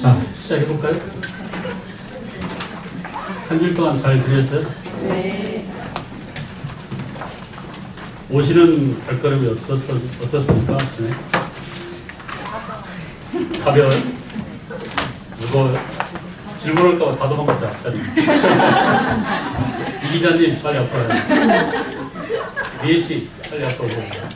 자, 시작해볼까요? 한 줄 동안 잘 들렸어요? 네. 오시는 발걸음이 어떻습니까? 아침에? 가벼워요? 무거워요? 질문할까봐 다 도망갔어요, 앞자리. 이 기자님, 빨리 앞으로 와요. 미애씨, 빨리 앞으로 오세요.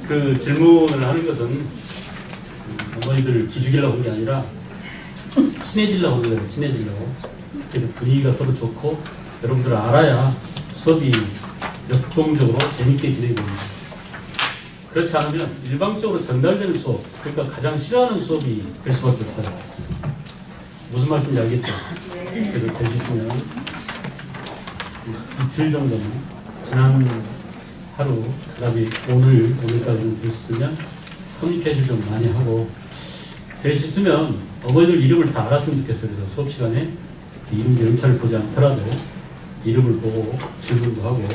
그 질문을 하는 것은 어머니들 기죽이려고 한 게 아니라 친해지려고 한 거예요. 친해지려고. 그래서 분위기가 서로 좋고 여러분들 알아야 수업이 역동적으로 재밌게 진행됩니다. 그렇지 않으면 일방적으로 전달되는 수업, 그러니까 가장 싫어하는 수업이 될 수밖에 없어요. 무슨 말씀인지 알겠죠? 그래서 될 수 있으면 이틀 정도는 지난 하루, 그 다음에 오늘까지는 될 수 있으면 커뮤니케이션 좀 많이 하고, 될 수 있으면 어머니들 이름을 다 알았으면 좋겠어요. 그래서 수업 시간에 이름 연차를 보지 않더라도 이름을 보고 질문도 하고,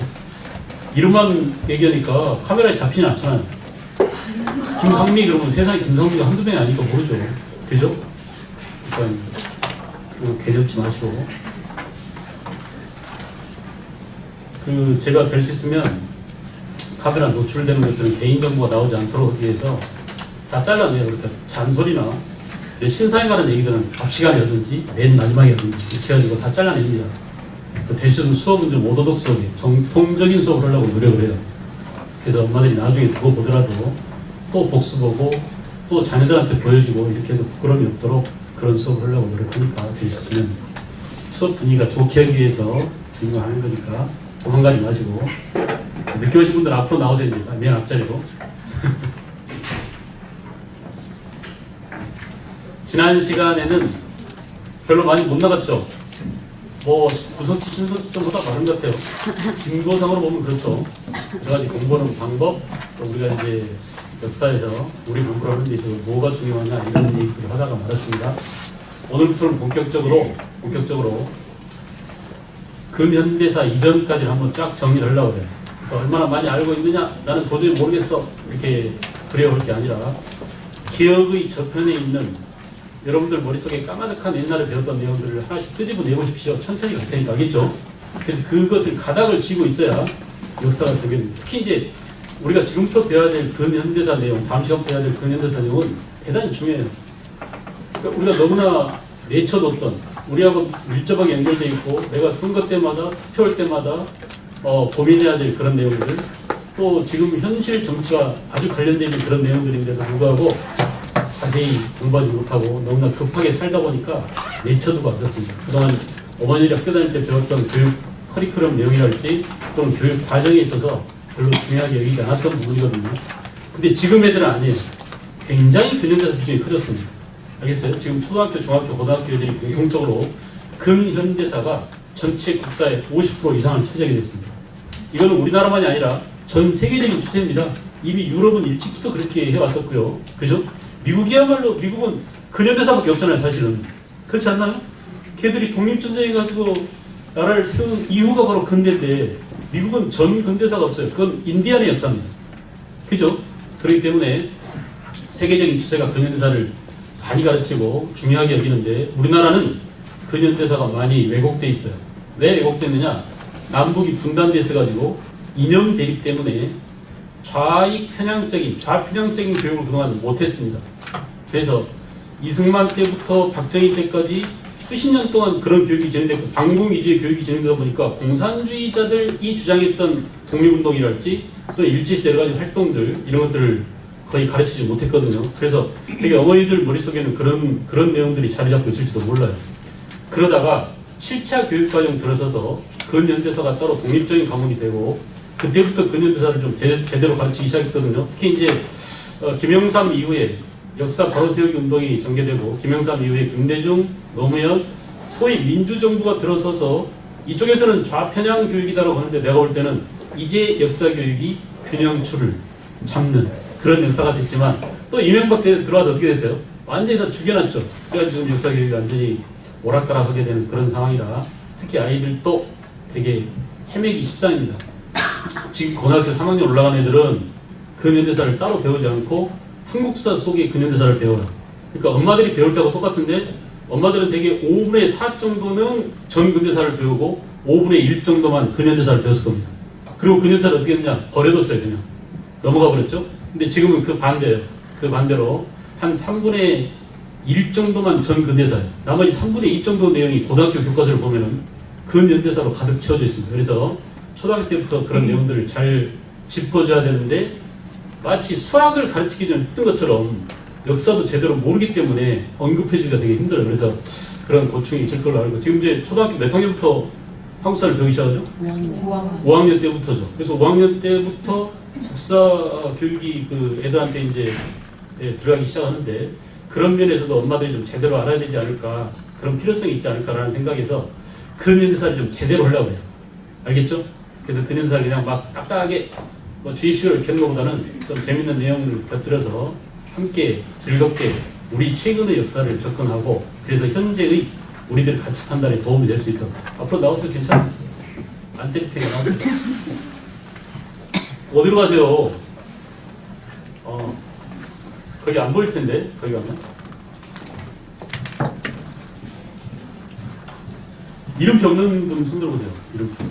이름만 얘기하니까 카메라에 잡히진 않잖아요. 김성미 그러면 세상에 김성미가 한두 명이 아니니까 모르죠. 그죠? 그러니까 개념치 마시고, 제가 될 수 있으면 카메라 노출되는 것들은 개인정보가 나오지 않도록 하기 위해서 다 잘라내요. 그러니까 잔소리나 신사에 관한 얘기들은 앞 시간이라든지 맨 마지막이라든지 이렇게 해가지고 다 잘라냅니다. 될 수 있는 수업은 좀 오도독스럽게 정통적인 수업을 하려고 노력을 해요. 그래서 엄마들이 나중에 두고 보더라도 또 복수 보고 또 자녀들한테 보여주고 이렇게 해도 부끄러움이 없도록 그런 수업을 하려고 노력하니까, 될 수 있으면 수업 분위기가 좋게 하기 위해서 지금 하는 거니까 도망가지 마시고, 늦게 오신 분들 앞으로 나오세요. 이제 맨 앞자리로. 지난 시간에는 별로 많이 못 나갔죠. 뭐 구석 순서점보다 다른 것 같아요. 진도상으로 보면 그렇죠. 여러 가지 공부하는 방법, 또 우리가 이제 역사에서 우리 공부를 하는 데 있어서 뭐가 중요하냐 이런 얘기들을 하다가 말았습니다. 오늘부터는 본격적으로 근현대사 이전까지를 한번 쫙 정리를 하려고 해요. 그러니까 얼마나 많이 알고 있느냐, 나는 도저히 모르겠어, 이렇게 두려워할 게 아니라 기억의 저편에 있는 여러분들 머릿속에 까마득한 옛날에 배웠던 내용들을 하나씩 끄집어 내보십시오. 천천히 갈 테니까, 알겠죠? 그래서 그것을 가닥을 쥐고 있어야 역사가 정해집니다. 특히 이제 우리가 지금부터 배워야 될 근현대사 내용, 다음 시간부터 배워야 될 근현대사 내용은 대단히 중요해요. 그러니까 우리가 너무나 내쳐뒀던, 우리하고 밀접하게 연결되어 있고 내가 선거 때마다 투표할 때마다 고민해야 될 그런 내용들, 또 지금 현실 정치와 아주 관련되어 있는 그런 내용들인데도 불구하고 자세히 공부하지 못하고 너무나 급하게 살다 보니까 내쳐두고 왔었습니다. 그동안 어머니들이 학교 다닐 때 배웠던 교육 커리큘럼 내용이랄지 또는 교육 과정에 있어서 별로 중요하게 여기지 않았던 부분이거든요. 근데 지금 애들은 아니에요. 굉장히 근현대사 비중이 커졌습니다. 알겠어요? 지금 초등학교, 중학교, 고등학교 애들이 공통적으로 근현대사가 전체 국사의 50% 이상을 차지하게 됐습니다. 이거는 우리나라만이 아니라 전 세계적인 추세입니다. 이미 유럽은 일찍부터 그렇게 해왔었고요. 그죠? 미국이야말로, 미국은 근현대사밖에 없잖아요, 사실은. 그렇지 않나요? 걔들이 독립전쟁해가지고 나라를 세운 이후가 바로 근대인데, 미국은 전 근대사가 없어요. 그건 인디안의 역사입니다. 그죠? 그렇기 때문에 세계적인 추세가 근현대사를 많이 가르치고 중요하게 여기는데, 우리나라는 근현대사가 많이 왜곡돼 있어요. 왜 왜곡됐느냐? 남북이 분단돼 있어가지고 이념 대립 때문에 좌편향적인 교육을 그동안 못했습니다. 그래서 이승만 때부터 박정희 때까지 수십 년 동안 그런 교육이 진행됐고, 방공 위주의 교육이 진행되다 보니까 공산주의자들이 주장했던 독립운동이랄지 또 일제시대 여러 가지 활동들, 이런 것들을 거의 가르치지 못했거든요. 그래서 되게 어머니들 머릿속에는 그런 내용들이 자리 잡고 있을지도 몰라요. 그러다가 7차 교육과정 들어서서 근현대사가 따로 독립적인 과목이 되고, 그때부터 근현대사를 좀 제대로 가르치기 시작했거든요. 특히 이제 김영삼 이후에 역사 바로 세우기 운동이 전개되고, 김영삼 이후에 김대중, 노무현, 소위 민주정부가 들어서서 이쪽에서는 좌편향 교육이다라고 하는데, 내가 볼 때는 이제 역사 교육이 균형추를 잡는 그런 역사가 됐지만, 또 이명박 때 들어와서 어떻게 됐어요? 완전히 다 죽여놨죠. 그래서 지금 역사 교육이 완전히 오락가락하게 되는 그런 상황이라, 특히 아이들도 되게 헤매기 십상입니다. 지금 고등학교 3학년 올라간 애들은 근현대사를 따로 배우지 않고 한국사 속의 근현대사를 배워요. 그러니까 엄마들이 배울 때하고 똑같은데 엄마들은 되게 5분의 4 정도는 전근대사를 배우고 5분의 1 정도만 근현대사를 배웠을 겁니다. 그리고 근현대사를 어떻게 했느냐? 버려뒀어요. 그냥 넘어가 버렸죠. 근데 지금은 그 반대예요. 그 반대로 한 3분의 1 정도만 전근대사예요. 나머지 3분의 2 정도 내용이 고등학교 교과서를 보면은 근현대사로 가득 채워져 있습니다. 그래서 초등학교 때부터 그런 내용들을 잘 짚어줘야 되는데 마치 수학을 가르치기 전에 뜬 것처럼 역사도 제대로 모르기 때문에 언급해주기가 되게 힘들어요. 그래서 그런 고충이 있을 걸로 알고 지금 이제 초등학교 몇 학년부터 한국사를 배우기 시작하죠? 5학년 때부터죠. 그래서 5학년 때부터 국사 교육이 그 애들한테 이제 들어가기 시작하는데 그런 면에서도 엄마들이 좀 제대로 알아야 되지 않을까 그런 필요성이 있지 않을까라는 생각에서 근현대사를 좀 제대로 하려고 해요. 알겠죠? 그래서 근현대사를 그냥 막 딱딱하게 뭐 주입식으로 이렇게 하는 것보다는 좀 재밌는 내용을 곁들여서 함께 즐겁게 우리 최근의 역사를 접근하고 그래서 현재의 우리들 가치 판단에 도움이 될 수 있도록 앞으로 나오세요. 괜찮아? 안 때리게 나오세요. 어디로 가세요? 거기 안 보일 텐데 거기 가면 이름표 없는 분 손 들어보세요. 이름표.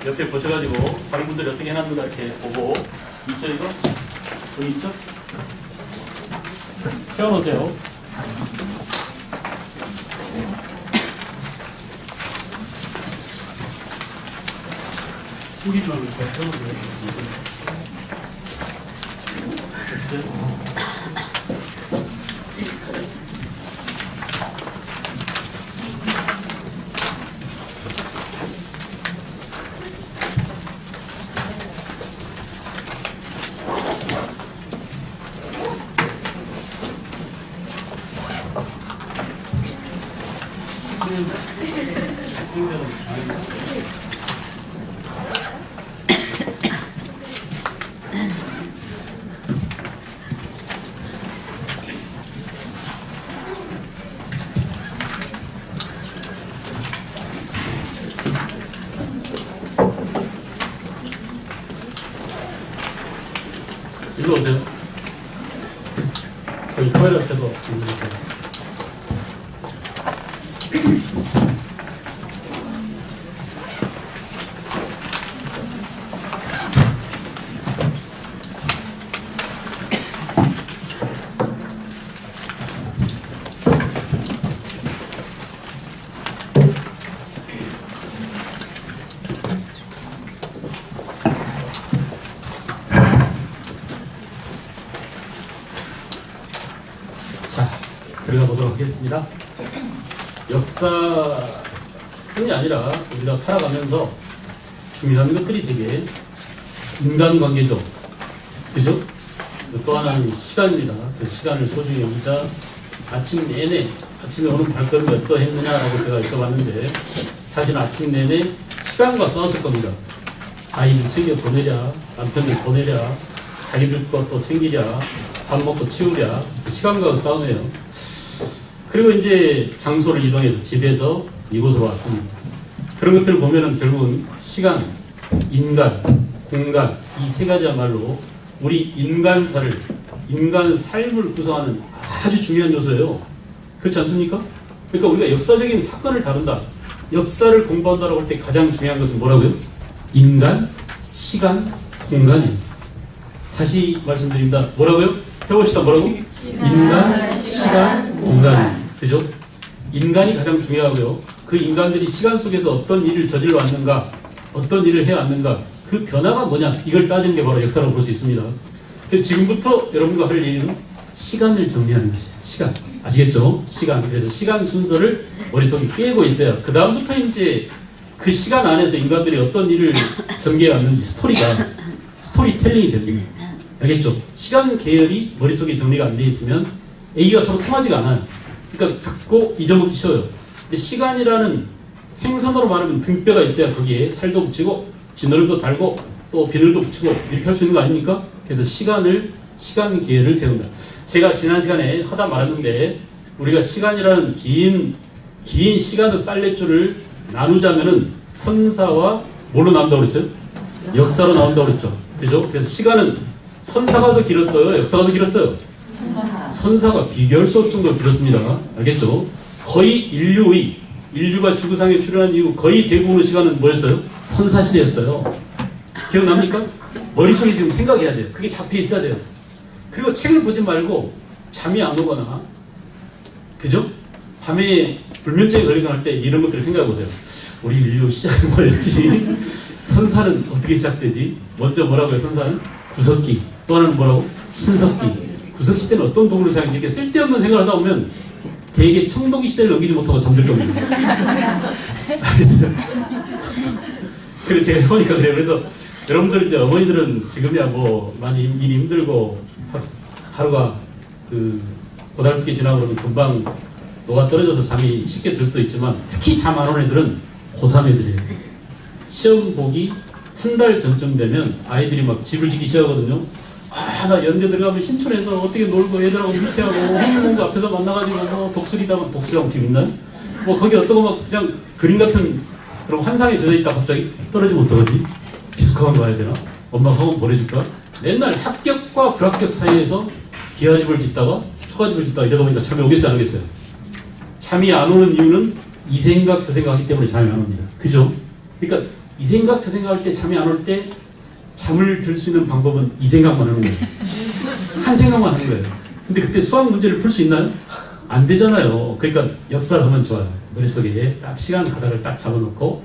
옆에 보셔가지고 다른 분들이 어떻게 해놨는가 이렇게 보고 있죠 이거? 여기 있죠? 세워놓으세요. 뿌리만 이렇게 세워놓으세요. 됐어요? 일로 오세요. 저기 카메라 앞에서 앉으세요. 자, 들어가 보도록 하겠습니다. 역사뿐이 아니라 우리가 살아가면서 중요한 것들이 되게 인간관계죠. 그죠? 또 하나는 시간입니다. 그 시간을 소중히 여기자 아침 내내 아침에 오는 발걸음이 어떠했느냐라고 제가 여쭤봤는데 사실 아침 내내 시간과 싸웠을 겁니다. 아이들 챙겨 보내랴, 남편들 보내랴, 자기들 것도 챙기랴, 밥 먹고 치우랴, 시간과 싸우네요. 그리고 이제 장소를 이동해서 집에서 이곳으로 왔습니다. 그런 것들을 보면은 결국은 시간, 인간, 공간 이 세 가지야말로 우리 인간사를, 인간 삶을 구성하는 아주 중요한 요소예요. 그렇지 않습니까? 그러니까 우리가 역사적인 사건을 다룬다. 역사를 공부한다고 할 때 가장 중요한 것은 뭐라고요? 인간, 시간, 공간이에요. 다시 말씀드립니다. 뭐라고요? 해봅시다. 뭐라고? 인간, 시간, 공간이에요. 그죠? 인간이 가장 중요하고요. 그 인간들이 시간 속에서 어떤 일을 저질러 왔는가, 어떤 일을 해왔는가, 그 변화가 뭐냐, 이걸 따지는 게 바로 역사라고 볼 수 있습니다. 지금부터 여러분과 할 일은 시간을 정리하는 것이에요. 시간. 아시겠죠? 시간. 그래서 시간 순서를 머릿속에 깨고 있어야 그 다음부터 이제 그 시간 안에서 인간들이 어떤 일을 전개해 왔는지 스토리텔링이 됩니다. 알겠죠? 시간 계열이 머릿속에 정리가 안 돼 있으면 A가 서로 통하지가 않아요. 그러니까 듣고 잊어먹기 쉬워요. 근데 시간이라는 생선으로 말하면 등뼈가 있어야 거기에 살도 붙이고 진얼음도 달고 또 비늘도 붙이고 이렇게 할 수 있는 거 아닙니까? 그래서 시간 계열을 세운다. 제가 지난 시간에 하다 말았는데 우리가 시간이라는 긴 시간의 빨랫줄을 나누자면은 선사와 뭘로 나온다고 그랬어요? 역사로 나온다고 그랬죠. 그죠? 그래서 시간은 선사가 더 길었어요? 역사가 더 길었어요? 선사가 비교할 수 없을 정도로 길었습니다. 알겠죠? 거의 인류가 지구상에 출현한 이후 거의 대부분의 시간은 뭐였어요? 선사시대였어요. 기억납니까? 머릿속에 지금 생각해야 돼요. 그게 잡혀 있어야 돼요. 그리고 책을 보지 말고 잠이 안 오거나, 그죠? 밤에 불면증에 걸리거나 할 때 이런 것들을 생각해 보세요. 우리 인류 시작은 뭐였지? 선사는 어떻게 시작되지? 먼저 뭐라고요? 선사는 구석기. 또 하나는 뭐라고? 신석기. 구석시대는 어떤 도구로 시작했는지 이렇게 쓸데없는 생각을 하다 보면 대개 청동기 시대를 넘기지 못하고 잠들 겁니다. 알겠죠? 그래서 제가 해보니까 그래요. 그래서 여러분들 이제 어머니들은 지금이야 뭐 많이 일이 힘들고 하루가 그 고달프게 지나고 그러면 금방 녹아 떨어져서 잠이 쉽게 들 수도 있지만 특히 잠 안 오는 애들은 고3 애들이에요. 시험 보기 한 달 전쯤 되면 아이들이 막 집을 짓기 시작하거든요. 아, 나 연대 들어가면 신촌에서 어떻게 놀고 애들하고 밑에하고 홍콩구 앞에서 만나가지고 뭐 독수리라면 집 있나요? 뭐 거기 어떠고 막 그냥 그림 같은 그런 환상에 젖어 있다 갑자기 떨어지면 어떡하지? 기숙학원 가야 되나? 엄마가 학원 보내줄까? 맨날 합격과 불합격 사이에서 기하집을 짓다가 초가집을 짓다가 이러다 보니까 잠이 오겠어요 안 오겠어요? 잠이 안 오는 이유는 이 생각 저 생각 하기 때문에 잠이 안 옵니다. 그죠? 그러니까 이 생각 저 생각 할 때 잠이 안 올 때 잠을 들 수 있는 방법은 이 생각만 하는 거예요. 한 생각만 하는 거예요. 근데 그때 수학 문제를 풀 수 있나요? 안 되잖아요. 그러니까 역사를 하면 좋아요. 머릿속에 딱 시간 가닥을 딱 잡아놓고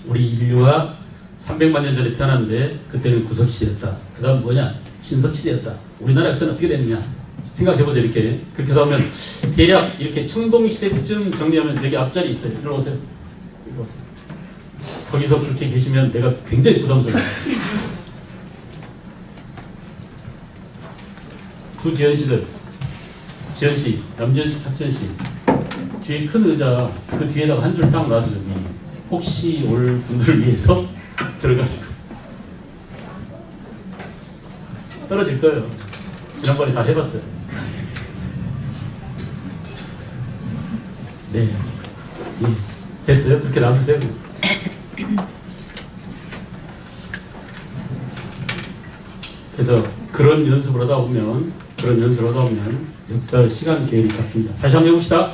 우리 인류가 300만 년 전에 태어났는데 그때는 구석시대였다. 그 다음 뭐냐? 신석시대였다. 우리나라 역사는 어떻게 됐느냐? 생각해보세요. 이렇게. 그렇게 하면 대략 이렇게 청동시대쯤 정리하면 여기 앞자리 있어요. 이리 오세요. 이리 오세요. 거기서 그렇게 계시면 내가 굉장히 부담스러워요. 두 지연씨들, 지연씨, 남지연씨, 탁지연씨, 뒤에 큰 의자 그 뒤에다가 한 줄 딱 놔두죠. 혹시 올 분들을 위해서 들어가시고 떨어질 거예요. 지난번에 다 해봤어요. 네, 예. 됐어요? 그렇게 놔두세요. 그래서 그런 연습을 하다 보면 역사의 시간 계획이 잡힙니다. 다시 한번 해봅시다.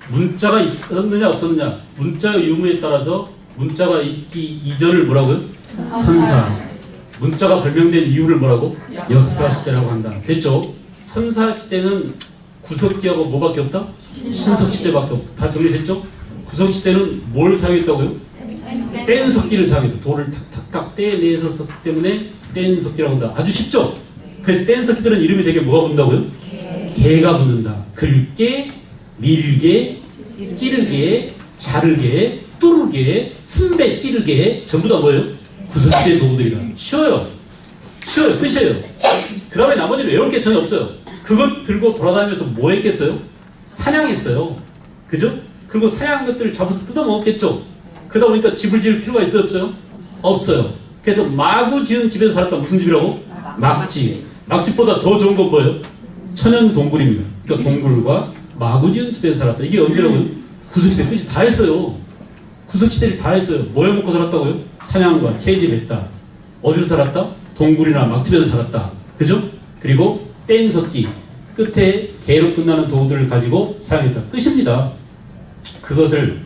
문자가 있었느냐 없었느냐, 문자의 유무에 따라서 문자가 있기 이전을 뭐라고요? 선사. 문자가 발명된 이유를 뭐라고? 역사시대라고 한다. 됐죠? 선사시대는 구석기하고 뭐밖에 없다? 신석시대밖에 없다. 다 정리됐죠? 구석시대는 뭘 사용했다고요? 뗀석기를 사용했다. 돌을 탁탁탁 떼내서 썼기 때문에 뗀석기라고 한다. 아주 쉽죠? 그래서 뗀석기들은 이름이 되게 뭐가 붙는다고요? 개가 붙는다. 긁게, 밀게, 찌르게, 자르게, 뚜르게, 순배 찌르게 전부 다 뭐예요? 구석시대 도구들이라. 쉬워요. 끝이에요. 그 다음에 나머지는 외울 게 전혀 없어요. 그것 들고 돌아다니면서 뭐 했겠어요? 사냥했어요. 그죠? 그리고 사냥한 것들을 잡아서 뜯어 먹었겠죠? 그러다 보니까 집을 지을 필요가 있어요? 없어요? 없어요. 그래서 마구 지은 집에서 살았다. 무슨 집이라고? 막집. 막집보다 더 좋은 건 뭐예요? 천연 동굴입니다. 그러니까 동굴과 마구 지은 집에서 살았다. 이게 언제라고요? 구석시대 끝이 다 했어요. 구석시대를 다 했어요. 뭐 해먹고 살았다고요? 사냥과 채집했다. 어디서 살았다? 동굴이나 막집에서 살았다. 그죠? 그리고 뗀석기. 끝에 개로 끝나는 도구들을 가지고 사용했다. 끝입니다. 그것을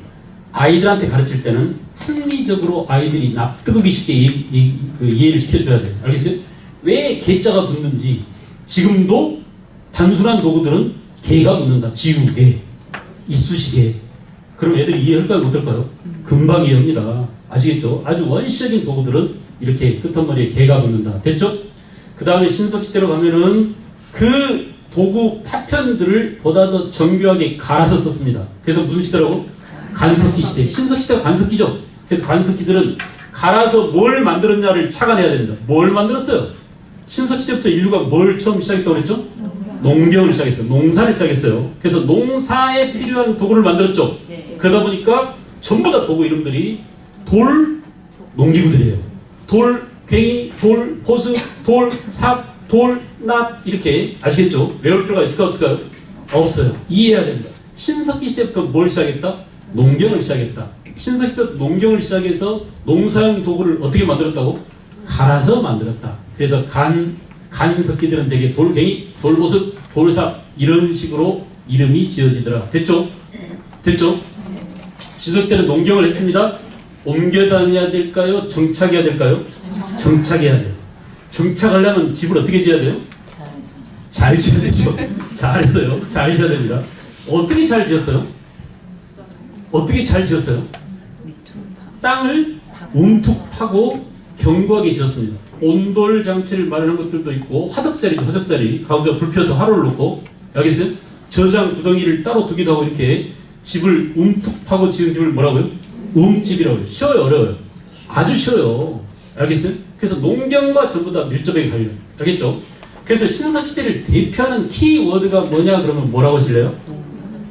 아이들한테 가르칠 때는 합리적으로 아이들이 납득하기 쉽게 이해를 시켜줘야 돼요. 알겠어요? 왜 개자가 붙는지 지금도 단순한 도구들은 개가 붙는다. 지우개, 이쑤시개. 그럼 애들이 이해할까요? 못할까요? 금방 이해합니다. 아시겠죠? 아주 원시적인 도구들은 이렇게 끝머리에 개가 붙는다. 됐죠? 그 다음에 신석시대로 가면은 그 도구 파편들을 보다 더 정교하게 갈아서 썼습니다. 그래서 무슨 시대라고? 간석기 시대. 신석시대가 간석기죠. 그래서 간석기들은 갈아서 뭘 만들었냐를 착안해야 됩니다. 뭘 만들었어요? 신석시대부터 인류가 뭘 처음 시작했다고 그랬죠? 농경을 시작했어요. 농사를 시작했어요. 그래서 농사에 필요한 도구를 만들었죠. 그러다 보니까 전부 다 도구 이름들이 돌, 농기구들이에요. 돌, 괭이, 돌, 보습, 돌, 삽, 돌, 납 이렇게 아시겠죠? 외울 필요가 있을까 없을까요? 없어요. 이해해야 됩니다. 신석기 시대부터 뭘 시작했다? 농경을 시작했다. 신석기 시대부터 농경을 시작해서 농사용 도구를 어떻게 만들었다고? 갈아서 만들었다. 그래서 간석기들은 되게 돌갱이, 돌보습, 돌삽 이런 식으로 이름이 지어지더라. 됐죠? 됐죠? 신석기 때는 농경을 했습니다. 옮겨 다녀야 될까요? 정착해야 될까요? 정착해야 돼요. 정착하려면 집을 어떻게 지어야 돼요? 잘 지어야 되죠. 잘했어요. 잘 지어야 됩니다. 어떻게 잘 지었어요? 어떻게 잘 지었어요? 땅을 움툭 파고 견고하게 지었습니다. 온돌 장치를 마련한 것들도 있고 화덕자리죠. 화덕자리 가운데 불 펴서 화로를 놓고 알겠어요? 저장 구덩이를 따로 두기도 하고 이렇게 집을 움툭 파고 지은 집을 뭐라고요? 움집이라고 해요. 쉬워요? 어려워요? 아주 쉬워요. 알겠어요? 그래서 농경과 전부 다 밀접하게 관련. 알겠죠? 그래서 신석시대를 대표하는 키워드가 뭐냐 그러면 뭐라고 하실래요?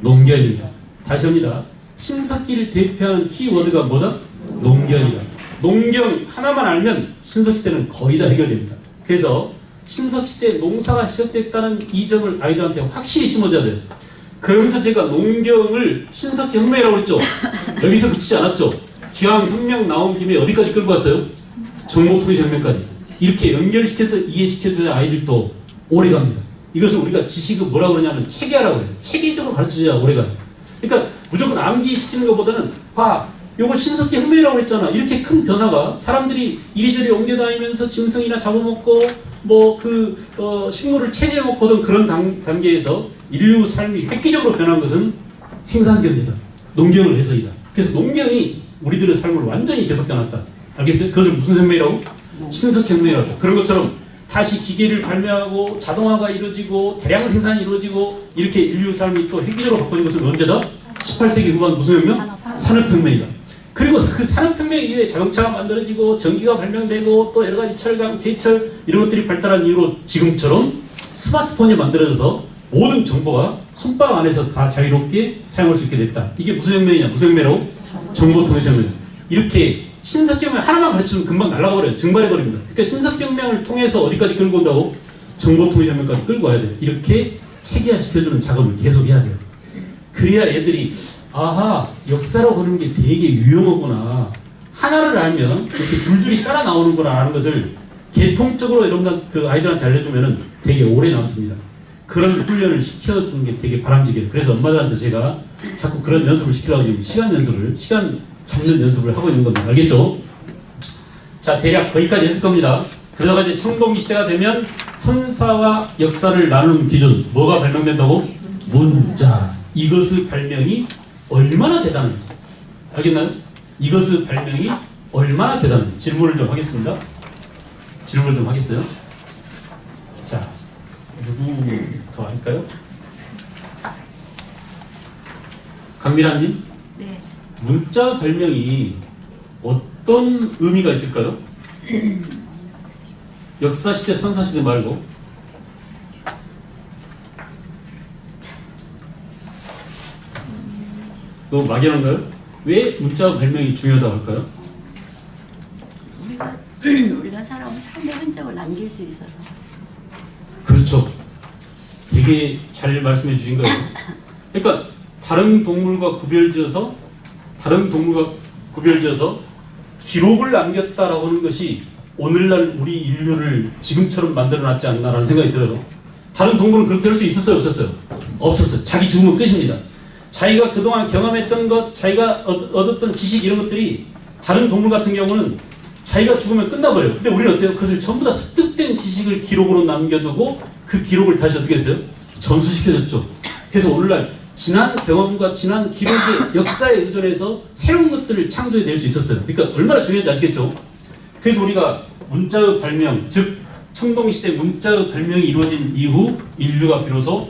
농경입니다. 다시 합니다. 신석기를 대표하는 키워드가 뭐다? 농경이다. 농경 하나만 알면 신석시대는 거의 다 해결됩니다. 그래서 신석시대 농사가 시작됐다는 이 점을 아이들한테 확실히 심어줘야 돼요. 그러면서 제가 농경을 신석기 혁명이라고 했죠. 여기서 그치지 않았죠. 기왕혁명 나온 김에 어디까지 끌고 왔어요? 정보통일혁명까지. 이렇게 연결시켜서 이해시켜줘야 아이들도 오래갑니다. 이것을 우리가 지식을 뭐라고 그러냐면 체계하라고 해요. 체계적으로 가르쳐줘야 오래가요. 그러니까 무조건 암기시키는 것보다는 봐, 요거 신석기 혁명이라고 했잖아. 이렇게 큰 변화가 사람들이 이리저리 옮겨다니면서 짐승이나 잡아먹고 뭐 식물을 체제해먹고 하던 그런 단계에서 인류 삶이 획기적으로 변한 것은 생산경제다. 농경을 해서이다. 그래서 농경이 우리들의 삶을 완전히 뒤바꿔놨다. 알겠어요? 그것을 무슨 혁명이라고? 신석혁명이라고. 그런 것처럼 다시 기계를 발명하고 자동화가 이루어지고 대량 생산이 이루어지고 이렇게 인류 삶이 또 획기적으로 바뀌는 것은 언제다? 18세기 후반 무슨 혁명? 산업혁명이다. 그리고 그 산업혁명 이후에 자동차가 만들어지고 전기가 발명되고 또 여러가지 철강, 제철 이런 것들이 발달한 이후로 지금처럼 스마트폰이 만들어져서 모든 정보가 손바닥 안에서 다 자유롭게 사용할 수 있게 됐다. 이게 무슨 혁명이냐? 무슨 혁명이라고? 정보통일혁명. 이렇게 신석혁명 하나만 가르치면 금방 날아가버려요. 증발해버립니다. 그러니까 신석혁명을 통해서 어디까지 끌고 온다고? 정보통일혁명까지 끌고 와야 돼요. 이렇게 체계화시켜주는 작업을 계속 해야 돼요. 그래야 애들이 아하, 역사로 보는 게 되게 유용하구나. 하나를 알면 이렇게 줄줄이 따라 나오는구나 하는 것을 계통적으로 여러분들 그 아이들한테 알려주면 되게 오래 남습니다. 그런 훈련을 시켜주는 게 되게 바람직해요. 그래서 엄마들한테 제가 자꾸 그런 연습을 시키려고 지금 시간 잡는 연습을 하고 있는 겁니다. 알겠죠? 자, 대략 거기까지 했을 겁니다. 그러다가 이제 청동기 시대가 되면 선사와 역사를 나누는 기준, 뭐가 발명된다고? 문자. 이것의 발명이 얼마나 대단한지. 알겠나요? 이것의 발명이 얼마나 대단한지. 질문을 좀 하겠습니다. 질문을 좀 하겠어요? 자, 누구부터 할까요? 강미라님? 네. 문자 발명이 어떤 의미가 있을까요? 역사시대, 선사시대 말고. 너무 막연한가요? 왜 문자 발명이 중요하다고 할까요? 우리가 살아온 삶의 흔적을 남길 수 있어서. 그렇죠. 되게 잘 말씀해 주신 거예요. 그러니까 다른 동물과 구별지어서 기록을 남겼다라고 하는 것이 오늘날 우리 인류를 지금처럼 만들어놨지 않나라는 생각이 들어요. 다른 동물은 그렇게 할 수 있었어요? 없었어요? 없었어요. 자기 죽으면 끝입니다. 자기가 그동안 경험했던 것, 자기가 얻었던 지식 이런 것들이 다른 동물 같은 경우는 자기가 죽으면 끝나버려요. 근데 우리는 어때요? 그것을 전부 다 습득된 지식을 기록으로 남겨두고 그 기록을 다시 어떻게 했어요? 전수시켜줬죠. 그래서 오늘날 지난 경험과 지난 기록의 역사에 의존해서 새로운 것들을 창조해낼 수 있었어요. 그러니까 얼마나 중요한지 아시겠죠? 그래서 우리가 문자의 발명, 즉 청동시대 문자의 발명이 이루어진 이후 인류가 비로소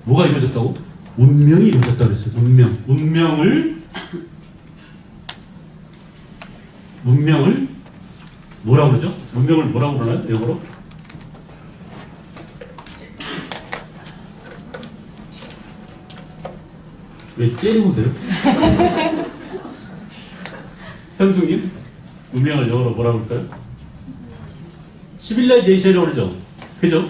뭐가 이루어졌다고? 문명이 이루어졌다고 그랬어요. 문명을 뭐라고 그러죠? 문명을 뭐라고 그러나요? 영어로? 왜 째리보세요? 현숙님? 문명을 영어로 뭐라고 그럴까요? 시빌라이제이션이라고 그러죠? 그죠?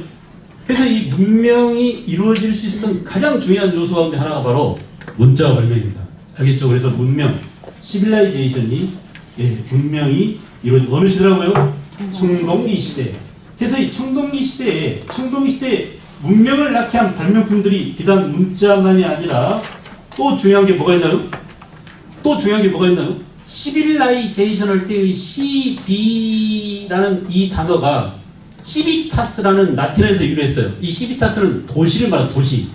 그래서 이 문명이 이루어질 수 있었던 가장 중요한 요소 가운데 하나가 바로 문자 발명입니다. 알겠죠? 그래서 문명, 시빌라이제이션이 문명이 이루어진 어느 시대라고요? 청동기 시대. 그래서 이 청동기 시대에 문명을 낳게 한 발명품들이 비단 문자만이 아니라 또 중요한 게 뭐가 있나요? 시빌라이제이션 할 때의 시비라는 이 단어가 시비타스라는 라틴어에서 유래했어요. 이 시비타스는 도시를 말하는 도시.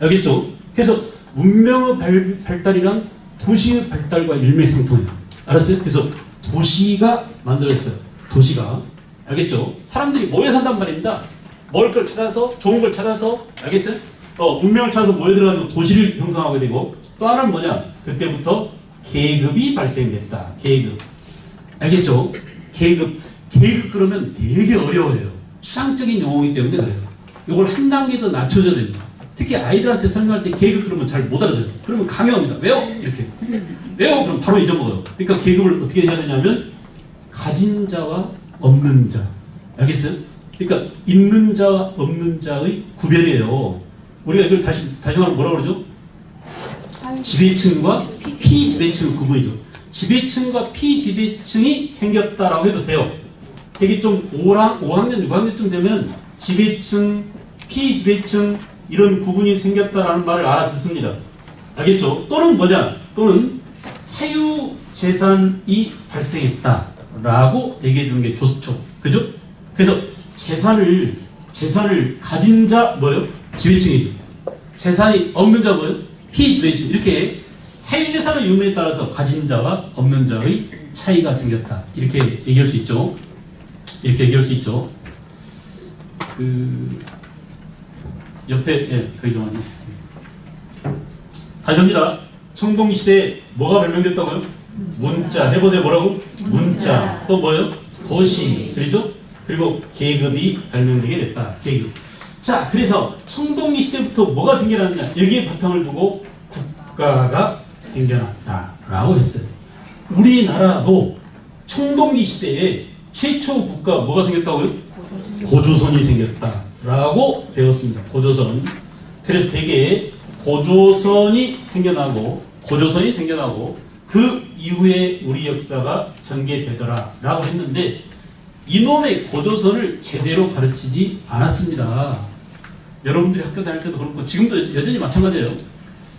알겠죠? 그래서 문명의 발달이란 도시의 발달과 일맥상통해요. 알았어요? 그래서 도시가 만들어졌어요. 도시가. 알겠죠? 사람들이 모여 산단 말입니다. 먹을 걸 찾아서, 좋은 걸 찾아서, 알겠어요? 문명을 찾아서 모여 들어가지고 도시를 형성하게 되고, 또 하나는 뭐냐? 그때부터 계급이 발생됐다. 계급. 알겠죠? 계급 그러면 되게 어려워요. 추상적인 용어이기 때문에 그래요. 이걸 한 단계 더 낮춰줘야 됩니다. 특히 아이들한테 설명할 때 계급 그러면 잘 못 알아들어요. 그러면 강요합니다. 외워! 이렇게. 외워! 그럼 바로 잊어먹어요. 그러니까 계급을 어떻게 해야 되냐면 가진 자와 없는 자. 알겠어요? 그러니까 있는 자와 없는 자의 구별이에요. 우리가 이걸 다시 말하면 뭐라고 그러죠? 지배층과 피지배층의 구분이죠. 지배층과 피지배층이 생겼다라고 해도 돼요. 되게 좀 5학년, 6학년쯤 되면 지배층, 피지배층 이런 구분이 생겼다라는 말을 알아듣습니다. 알겠죠? 또는 뭐냐? 또는 사유재산이 발생했다라고 얘기해 주는 게 좋죠. 그죠? 그래서 재산을 가진 자 뭐예요? 지배층이죠. 재산이 없는 자 뭐예요? 피지배층. 이렇게 사유재산의 유무에 따라서 가진 자와 없는 자의 차이가 생겼다. 이렇게 얘기할 수 있죠. 옆에 거의 좀 많이 있어요. 다시 합니다. 청동기 시대에 뭐가 발명됐다고요? 문자. 해보세요. 뭐라고? 문자. 또 뭐예요? 도시. 그렇죠? 그리고 계급이 발명되게 됐다. 계급. 자, 그래서 청동기 시대부터 뭐가 생겨났냐? 여기에 바탕을 두고 국가가 생겨났다라고 했어요. 우리나라도 청동기 시대에 최초 국가 뭐가 생겼다고요? 고조선이 생겼다라고 배웠습니다. 고조선. 그래서 되게 고조선이 생겨나고 그 이후에 우리 역사가 전개되더라라고 했는데 이놈의 고조선을 제대로 가르치지 않았습니다. 여러분들이 학교 다닐 때도 그렇고 지금도 여전히 마찬가지예요.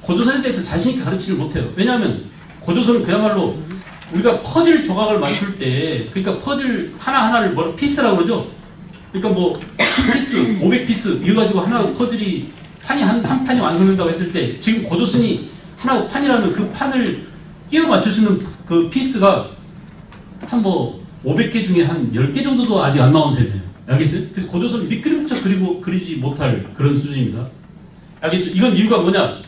고조선에 대해서 자신 있게 가르치지 못해요. 왜냐하면 고조선은 그야말로 우리가 퍼즐 조각을 맞출 때, 그러니까 퍼즐 하나하나를 뭐 피스라고 그러죠? 그러니까 뭐 1000피스, 500피스 이거 가지고 하나 퍼즐이 한 판이 완성된다고 했을 때 지금 고조선이 하나 판이라면 그 판을 끼워 맞출 수 있는 그 피스가 한 뭐 500개 중에 한 10개 정도도 아직 안 나온 셈이에요. 알겠어요? 그래서 고조선은 미끄럼쳐 그리지 못할 그런 수준입니다. 알겠죠? 이건 이유가 뭐냐?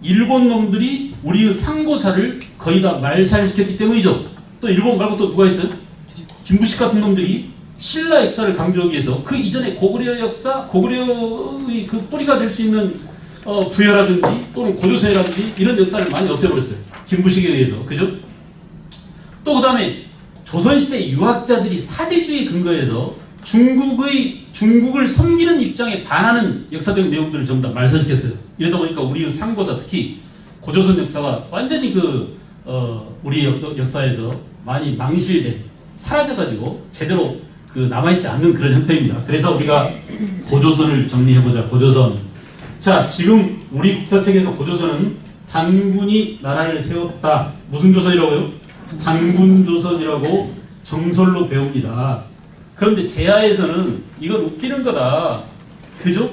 일본 놈들이 우리의 상고사를 거의 다 말살시켰기 때문이죠. 또 일본 말고 또 누가 있어요? 김부식 같은 놈들이 신라 역사를 강조하기 위해서 그 이전에 고구려 역사, 고구려의 그 뿌리가 될 수 있는 부여라든지 또는 고조선이라든지 이런 역사를 많이 없애버렸어요. 김부식에 의해서. 그죠? 또 그 다음에 조선시대 유학자들이 사대주의 근거에서 중국을 섬기는 입장에 반하는 역사적 내용들을 전부 다 말살시켰어요. 이러다 보니까 우리의 상고사, 특히 고조선 역사가 완전히 우리 역사에서 많이 망실된, 사라져가지고 제대로 남아있지 않는 그런 형태입니다. 그래서 우리가 고조선을 정리해보자. 고조선. 자, 지금 우리 국사책에서 고조선은 단군이 나라를 세웠다. 무슨 조선이라고요? 단군조선이라고 정설로 배웁니다. 그런데 제야에서는 이건 웃기는 거다. 그죠?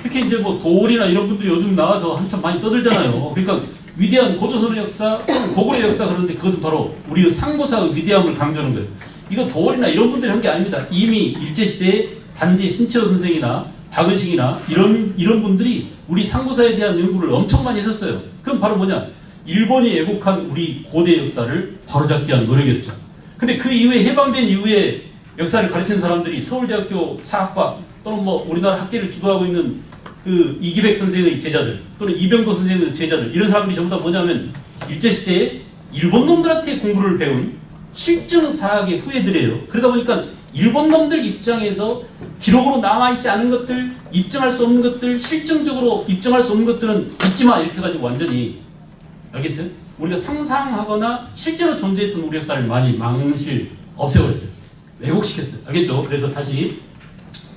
특히 이제 뭐 도올이나 이런 분들이 요즘 나와서 한참 많이 떠들잖아요. 그러니까 위대한 고조선의 역사, 고구려의 역사 그러는데 그것은 바로 우리의 상고사의 위대함을 강조하는 거예요. 이거 도올이나 이런 분들이 한 게 아닙니다. 이미 일제시대에 단지 신채호 선생이나 박은식이나 이런 분들이 우리 상고사에 대한 연구를 엄청 많이 했었어요. 그럼 바로 뭐냐? 일본이 애국한 우리 고대 역사를 바로잡기 위한 노력이었죠. 근데 그 이후에 해방된 이후에 역사를 가르치는 사람들이 서울대학교 사학과 또는 뭐 우리나라 학계를 주도하고 있는 그 이기백 선생의 제자들 또는 이병도 선생의 제자들 이런 사람들이 전부 다 뭐냐면 일제시대에 일본 놈들한테 공부를 배운 실증 사학의 후예들이에요. 그러다 보니까 일본 놈들 입장에서 기록으로 남아있지 않은 것들, 입증할 수 없는 것들, 실증적으로 입증할 수 없는 것들은 잊지마 이렇게 해가지고 완전히, 알겠어요? 우리가 상상하거나 실제로 존재했던 우리 역사를 많이 없애버렸어요. 왜곡시켰어요. 알겠죠? 그래서 다시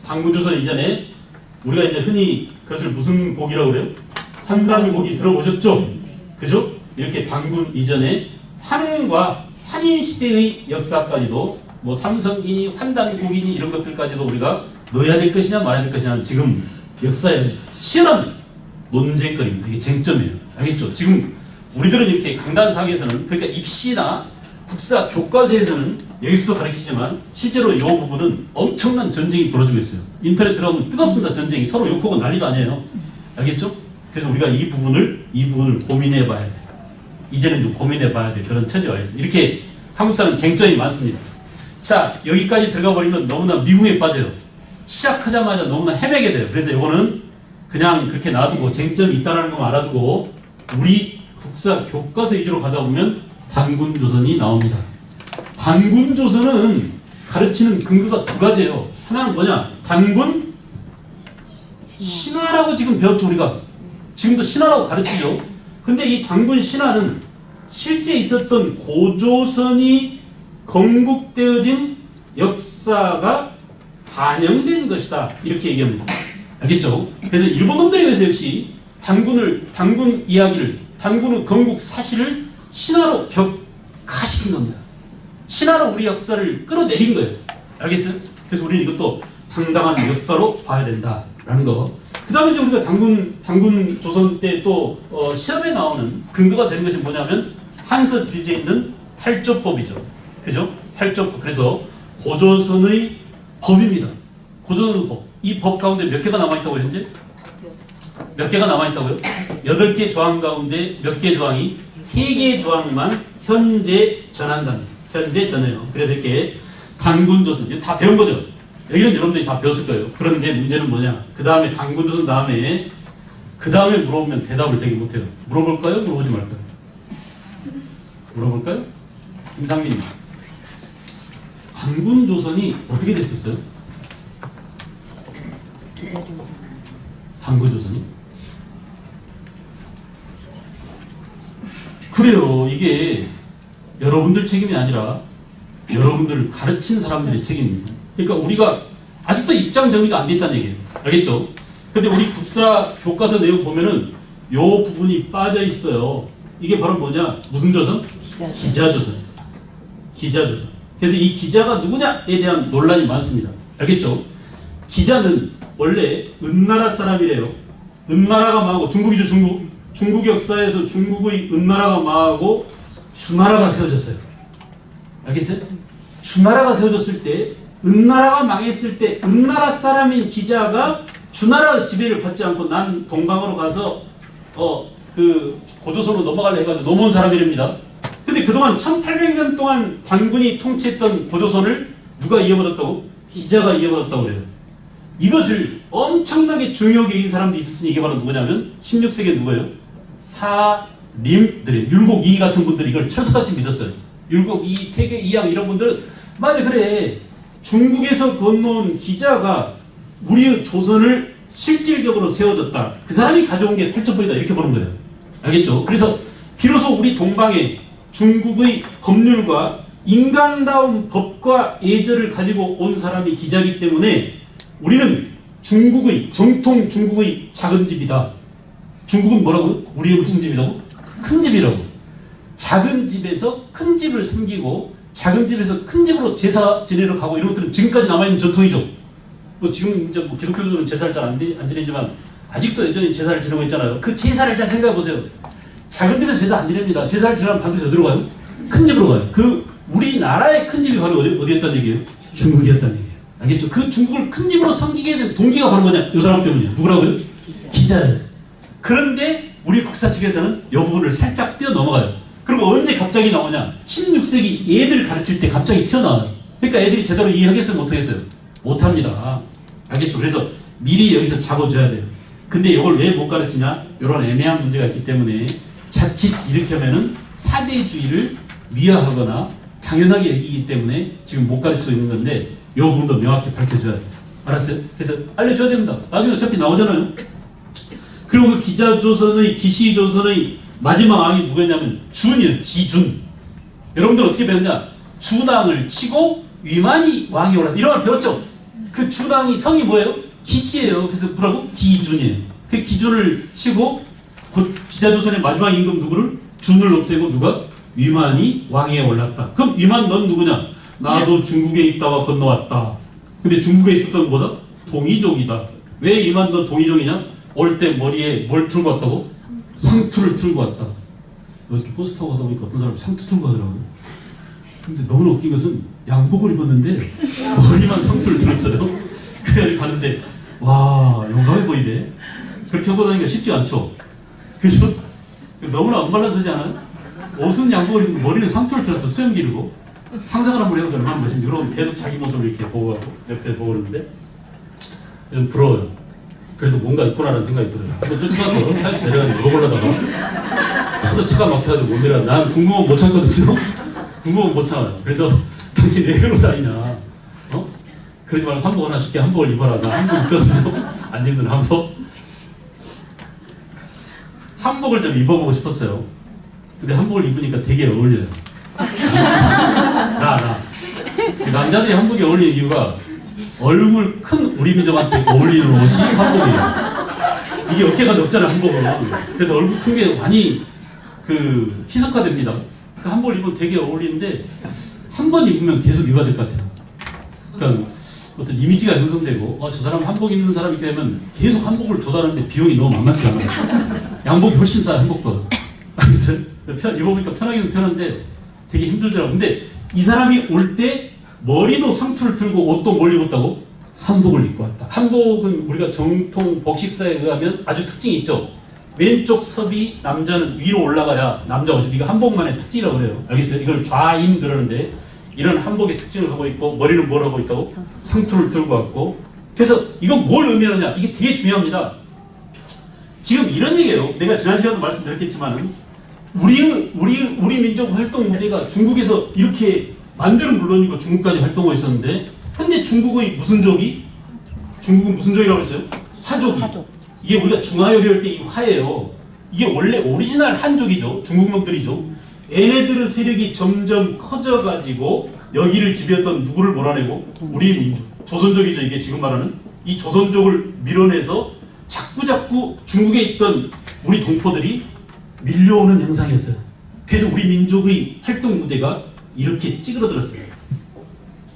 단군조선 이전에 우리가 이제 흔히 그것을 무슨 복이라고 그래요? 환단복이 들어보셨죠? 그죠? 이렇게 단군 이전에 한과 한인 시대의 역사까지도 뭐 삼성기니 환단곡이니 이런 것들까지도 우리가 넣어야 될 것이냐 말아야 될 것이냐 지금 역사에 치열한 논쟁거리입니다. 이게 쟁점이에요. 알겠죠? 지금 우리들은 이렇게 강단사학에서는 그러니까 입시나 국사 교과서에서는 여기서도 가르치지만 실제로 이 부분은 엄청난 전쟁이 벌어지고 있어요. 인터넷 들어가면 뜨겁습니다. 전쟁이 서로 욕하고 난리도 아니에요. 알겠죠? 그래서 우리가 이 부분을 고민해 봐야 돼. 이제는 좀 고민해 봐야 돼. 그런 처지가 있어요. 이렇게 한국사는 쟁점이 많습니다. 자, 여기까지 들어가 버리면 너무나 미궁에 빠져요. 시작하자마자 너무나 헤매게 돼요. 그래서 이거는 그냥 그렇게 놔두고 쟁점이 있다는 것만 알아두고 우리 국사 교과서 위주로 가다 보면 단군조선이 나옵니다. 단군조선은 가르치는 근거가 두 가지예요. 하나는 뭐냐? 단군 신화라고 지금 배웠죠, 우리가. 지금도 신화라고 가르치죠. 근데 이 단군 신화는 실제 있었던 고조선이 건국되어진 역사가 반영된 것이다. 이렇게 얘기합니다. 알겠죠? 그래서 일본 놈들에 의해서 역시 단군 이야기를, 단군의 건국 사실을 신화로 벽화시킨 겁니다. 신화로 우리 역사를 끌어내린 거예요. 알겠어요? 그래서 우리는 이것도 당당한 역사로 봐야 된다라는 거. 그 다음에 이제 우리가 단군 조선 때 또 시험에 나오는 근거가 되는 것이 뭐냐면 한서 지리제에 있는 팔조법이죠. 그죠? 팔조법. 그래서 고조선의 법입니다. 고조선의 법. 이 법 가운데 몇 개가 남아있다고요, 현재? 몇 개가 남아있다고요? 8개 조항 가운데 몇 개 조항이 3개 조항만 현재 전한답니다. 현재 전해요. 그래서 이렇게 단군조선 다 배운 거죠. 여기는 여러분들이 다 배웠을 거예요. 그런데 문제는 뭐냐? 그 다음에 단군조선 다음에 그 다음에 물어보면 대답을 되게 못해요. 물어볼까요? 물어보지 말까요? 물어볼까요? 김상민님. 단군조선이 어떻게 됐었어요? 단군조선이? 그래요. 이게 여러분들 책임이 아니라 여러분들을 가르친 사람들의 책임입니다. 그러니까 우리가 아직도 입장 정리가 안 됐다는 얘기예요. 알겠죠? 근데 우리 국사 교과서 내용 보면은 요 부분이 빠져 있어요. 이게 바로 뭐냐? 무슨 조선? 기자조선. 기자조선. 그래서 이 기자가 누구냐에 대한 논란이 많습니다. 알겠죠? 기자는 원래 은나라 사람이래요. 은나라가 망하고 중국이죠, 중국. 중국 역사에서 중국의 은나라가 망하고 주나라가 세워졌어요. 알겠어요? 주나라가 세워졌을 때, 은나라가 망했을 때 은나라 사람인 기자가 주나라의 지배를 받지 않고 난 동방으로 가서 그 고조선으로 넘어가려 해가지고 넘어온 사람이랍니다. 근데 그동안 1800년 동안 단군이 통치했던 고조선을 누가 이어받았다고? 기자가 이어받았다고 그래요. 이것을 엄청나게 중요하게 여긴 사람도 있었으니 이게 바로 누구냐면 16세기에 누구예요? 사림들이에요. 율곡 이이 같은 분들이 이걸 철석같이 믿었어요. 율곡 이이, 태계 이양 이런 분들은 맞아 그래. 중국에서 건너온 기자가 우리의 조선을 실질적으로 세워줬다. 그 사람이 가져온 게 팔척벌이다. 이렇게 보는 거예요. 알겠죠? 그래서 비로소 우리 동방에 중국의 법률과 인간다운 법과 예절을 가지고 온 사람이 기자이기 때문에 우리는 중국의 정통 중국의 작은 집이다. 중국은 뭐라고요? 우리의 무슨 집이라고? 큰 집이라고. 작은 집에서 큰 집을 섬기고 작은 집에서 큰 집으로 제사 지내러 가고 이런 것들은 지금까지 남아있는 전통이죠. 뭐 지금 이제 뭐 기독교들은 제사를 잘 안 지내지만 아직도 여전히 제사를 지내고 있잖아요. 그 제사를 잘 생각해 보세요. 작은 집에서 제사 안 지냅니다. 제사를 지내면 반드시 어디로 가요? 큰 집으로 가요. 그 우리나라의 큰 집이 바로 어디였다는 얘기예요? 중국이었다는 얘기예요. 알겠죠? 그 중국을 큰 집으로 섬기게 된 동기가 바로 뭐냐? 이 사람 때문이에요. 누구라고요? 기자예요. 그런데 우리 국사 측에서는 이 부분을 살짝 뛰어넘어가요. 그리고 언제 갑자기 나오냐? 16세기 애들 가르칠 때 갑자기 튀어나와요. 그러니까 애들이 제대로 이해하겠어요? 못하겠어요? 못합니다. 알겠죠? 그래서 미리 여기서 잡아줘야 돼요. 근데 이걸 왜 못 가르치냐? 이런 애매한 문제가 있기 때문에 자칫 이렇게 하면은 사대주의를 미화하거나 당연하게 여기기 때문에 지금 못 가르치고 있는 건데 요 부분도 명확히 밝혀줘야 돼. 알았어요? 그래서 알려줘야 됩니다. 나중에 어차피 나오잖아요. 그리고 그 기자조선의 기시조선의 마지막 왕이 누구였냐면 준이에요. 기준. 여러분들 어떻게 배웠냐? 주당을 치고 위만이 왕이 올라. 이런 걸 배웠죠? 그 주당이 성이 뭐예요? 기시예요. 그래서 뭐라고? 기준이에요. 그 기준을 치고 곧 기자조선의 마지막 임금 누구를? 준을 없애고 누가? 위만이 왕위에 올랐다. 그럼 위만 넌 누구냐? 나도 중국에 있다가 건너왔다. 근데 중국에 있었던 뭐다? 동이족이다. 왜 위만 너 동이족이냐? 올 때 머리에 뭘 틀고 왔다고? 상투를 틀고 왔다. 어저께 버스 타고 가다 보니까 어떤 사람이 상투 틀고 가더라고요. 근데 너무 웃긴 것은 양복을 입었는데 머리만 상투를 들었어요. 그래가지고 가는데 와 용감해 보이네. 그렇게 하고 다니기가 쉽지 않죠. 그죠? 너무나 엉말라서지 않아요? 옷은 양복을 입고 머리는 상투를 들었어. 수염 기르고. 상상을 한번 해보세요. 얼마나 멋있는지. 여러분 계속 자기 모습을 이렇게 보고 가고 옆에 보고 그러는데 좀 부러워요. 그래도 뭔가 있구나라는 생각이 들어요. 한번 쫓아가서 차에서 내려가서 물어보려다가 하도 차가 막혀가지고 못 내려. 난 궁금하면 못 참거든요. 궁금하면 못 참아요. 그래서 당신 왜 그러고 다니냐? 어? 그러지 말고 한복 하나 줄게. 한복을 입어라. 나 한복 입거든요. 안 입는 한복. 한복을 좀 입어보고 싶었어요. 근데 한복을 입으니까 되게 어울려요. 그 남자들이 한복에 어울리는 이유가 얼굴 큰 우리 민족한테 어울리는 옷이 한복이에요. 이게 어깨가 넓잖아요, 한복은. 그래서 얼굴 큰 게 많이 그 희석화됩니다. 그 한복을 입으면 되게 어울리는데 한 번 입으면 계속 입어야 될 것 같아요. 그러니까 어떤 이미지가 형성되고 저 사람 한복 입는 사람이 이렇게 되면 계속 한복을 조달하는데 비용이 너무 만만치 않아요. 양복이 훨씬 싸요, 한복보다. 알겠어요? 입어보니까 편하기는 편한데 되게 힘들더라고요. 근데 이 사람이 올 때 머리도 상투를 틀고 옷도 뭘 입었다고? 한복을 입고 왔다. 한복은 우리가 정통 복식사에 의하면 아주 특징이 있죠. 왼쪽 섭이 남자는 위로 올라가야 남자 옷이. 이거 한복만의 특징이라고 해요. 알겠어요? 이걸 좌임 그러는데 이런 한복의 특징을 하고 있고 머리는 뭘 하고 있다고? 상투를 들고 왔고. 그래서 이건 뭘 의미하느냐? 이게 되게 중요합니다. 지금 이런 얘기예요. 내가 지난 시간도 말씀드렸겠지만 우리 민족 활동 무대가 중국에서 이렇게 만주는 물론이고 중국까지 활동하고 있었는데 근데 중국의 무슨 족이? 중국은 무슨 족이라고 했어요? 화족이. 이게 우리가 중화요리 할 때 이 화예요. 이게 원래 오리지널 한족이죠. 중국 놈들이죠. 얘네들의 세력이 점점 커져가지고 여기를 지배했던 누구를 몰아내고? 우리 민족. 조선족이죠. 이게 지금 말하는. 이 조선족을 밀어내서 자꾸 중국에 있던 우리 동포들이 밀려오는 현상이었어요. 그래서 우리 민족의 활동 무대가 이렇게 찌그러들었어요.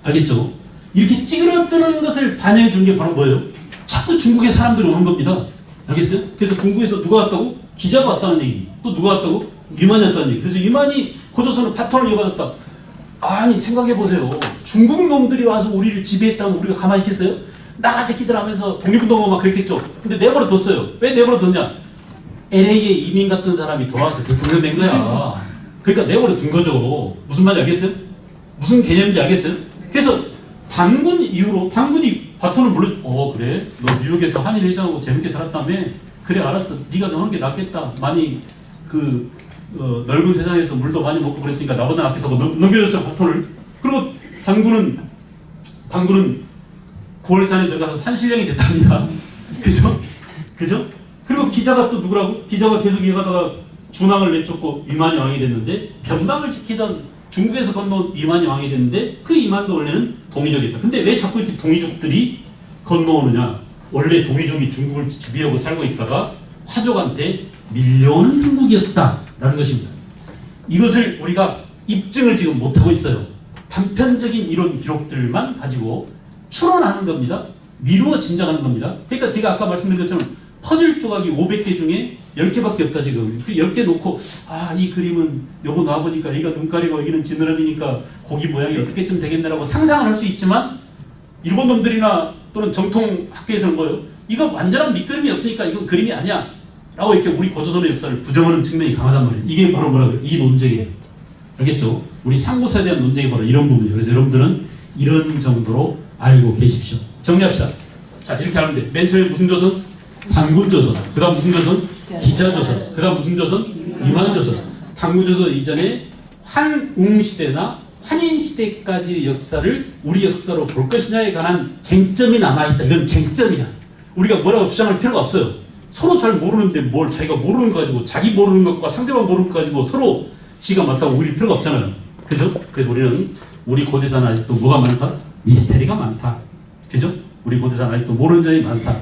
알겠죠? 이렇게 찌그러드는 것을 반영해 준 게 바로 뭐예요? 자꾸 중국에 사람들이 오는 겁니다. 알겠어요? 그래서 중국에서 누가 왔다고? 기자가 왔다는 얘기. 또 누가 왔다고? 위만이 왔다는 얘기. 그래서 위만이 고조선을 바톤을 이어받았다. 아니 생각해보세요. 중국 놈들이 와서 우리를 지배했다면 우리가 가만히 있겠어요? 나가 새끼들 하면서 독립운동하고 막 그랬겠죠. 근데 내버려뒀어요. 왜 내버려뒀냐? LA에 이민 갔던 사람이 돌아와서 대통령 된 거야. 그러니까 내버려둔 거죠. 무슨 말인지 알겠어요? 무슨 개념인지 알겠어요? 그래서 단군 이후로 단군이 바톤을 그래? 너 뉴욕에서 한일 회장하고 재밌게 살았다며? 그래 알았어. 네가 더 하는 게 낫겠다. 많이 넓은 세상에서 물도 많이 먹고 그랬으니까 나보다 낫겠다고 넘겨줬어요, 바톤을. 그리고 단군은 9월산에 들어가서 산신령이 됐답니다. 그죠? 그리고 기자가 또 누구라고? 기자가 계속 이어가다가 준왕을 내쫓고 이만희 왕이 됐는데 변방을 지키던 중국에서 건너온 이만희 왕이 됐는데 그 이만도 원래는 동이족이었다. 근데 왜 자꾸 이렇게 동이족들이 건너오느냐? 원래 동이족이 중국을 지배하고 살고 있다가 화족한테 밀려오는 한국이었다라는 것입니다. 이것을 우리가 입증을 지금 못하고 있어요. 단편적인 이론 기록들만 가지고 추론하는 겁니다. 미루어 짐작하는 겁니다. 그러니까 제가 아까 말씀드린 것처럼 퍼즐 조각이 500개 중에 10개밖에 없다 지금. 그 10개 놓고 이 그림은 요거 놔보니까 여기가 눈가리고 여기는 지느러미니까 고기 모양이 어떻게쯤 되겠네라고 상상을 할 수 있지만 일본 놈들이나 또는 정통 학계에서는 뭐예요? 이거 완전한 밑그림이 없으니까 이건 그림이 아니야 라고 이렇게 우리 고조선의 역사를 부정하는 측면이 강하단 말이에요. 이게 바로 뭐라고요? 이 논쟁이에요. 알겠죠? 우리 상고사에 대한 논쟁이 바로 이런 부분이에요. 그래서 여러분들은 이런 정도로 알고 계십시오. 정리합시다. 자, 이렇게 하면 돼. 맨 처음에 무슨 조선? 단군조선. 그 다음 무슨 조선? 기자조선. 그 다음 무슨 조선? 이만조선. 단군조선 이전에 환웅시대나 환인 시대까지의 역사를 우리 역사로 볼 것이냐에 관한 쟁점이 남아있다. 이건 쟁점이야. 우리가 뭐라고 주장할 필요가 없어요. 서로 잘 모르는데 뭘 자기가 모르는 거 가지고 자기 모르는 것과 상대방 모르는 거 가지고 서로 지가 맞다고 우길 필요가 없잖아요. 그죠? 그래서 우리는 우리 고대사는 아직도 뭐가 많다? 미스테리가 많다. 그죠? 우리 고대사는 아직도 모르는 점이 많다.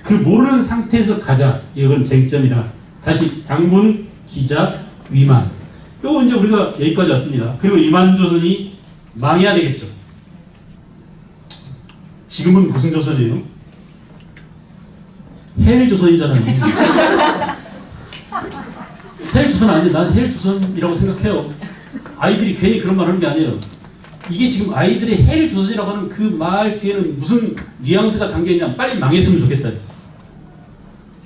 그 모르는 상태에서 가자. 이건 쟁점이다. 다시 당군, 기자, 위만. 이거 이제 우리가 여기까지 왔습니다. 그리고 이만조선이 망해야 되겠죠. 지금은 무슨 조선이에요? 헬조선이잖아요. 헬조선 아니에요. 난 헬조선이라고 생각해요. 아이들이 괜히 그런 말 하는 게 아니에요. 이게 지금 아이들의 헬조선이라고 하는 그 말 뒤에는 무슨 뉘앙스가 담겨있냐. 빨리 망했으면 좋겠다.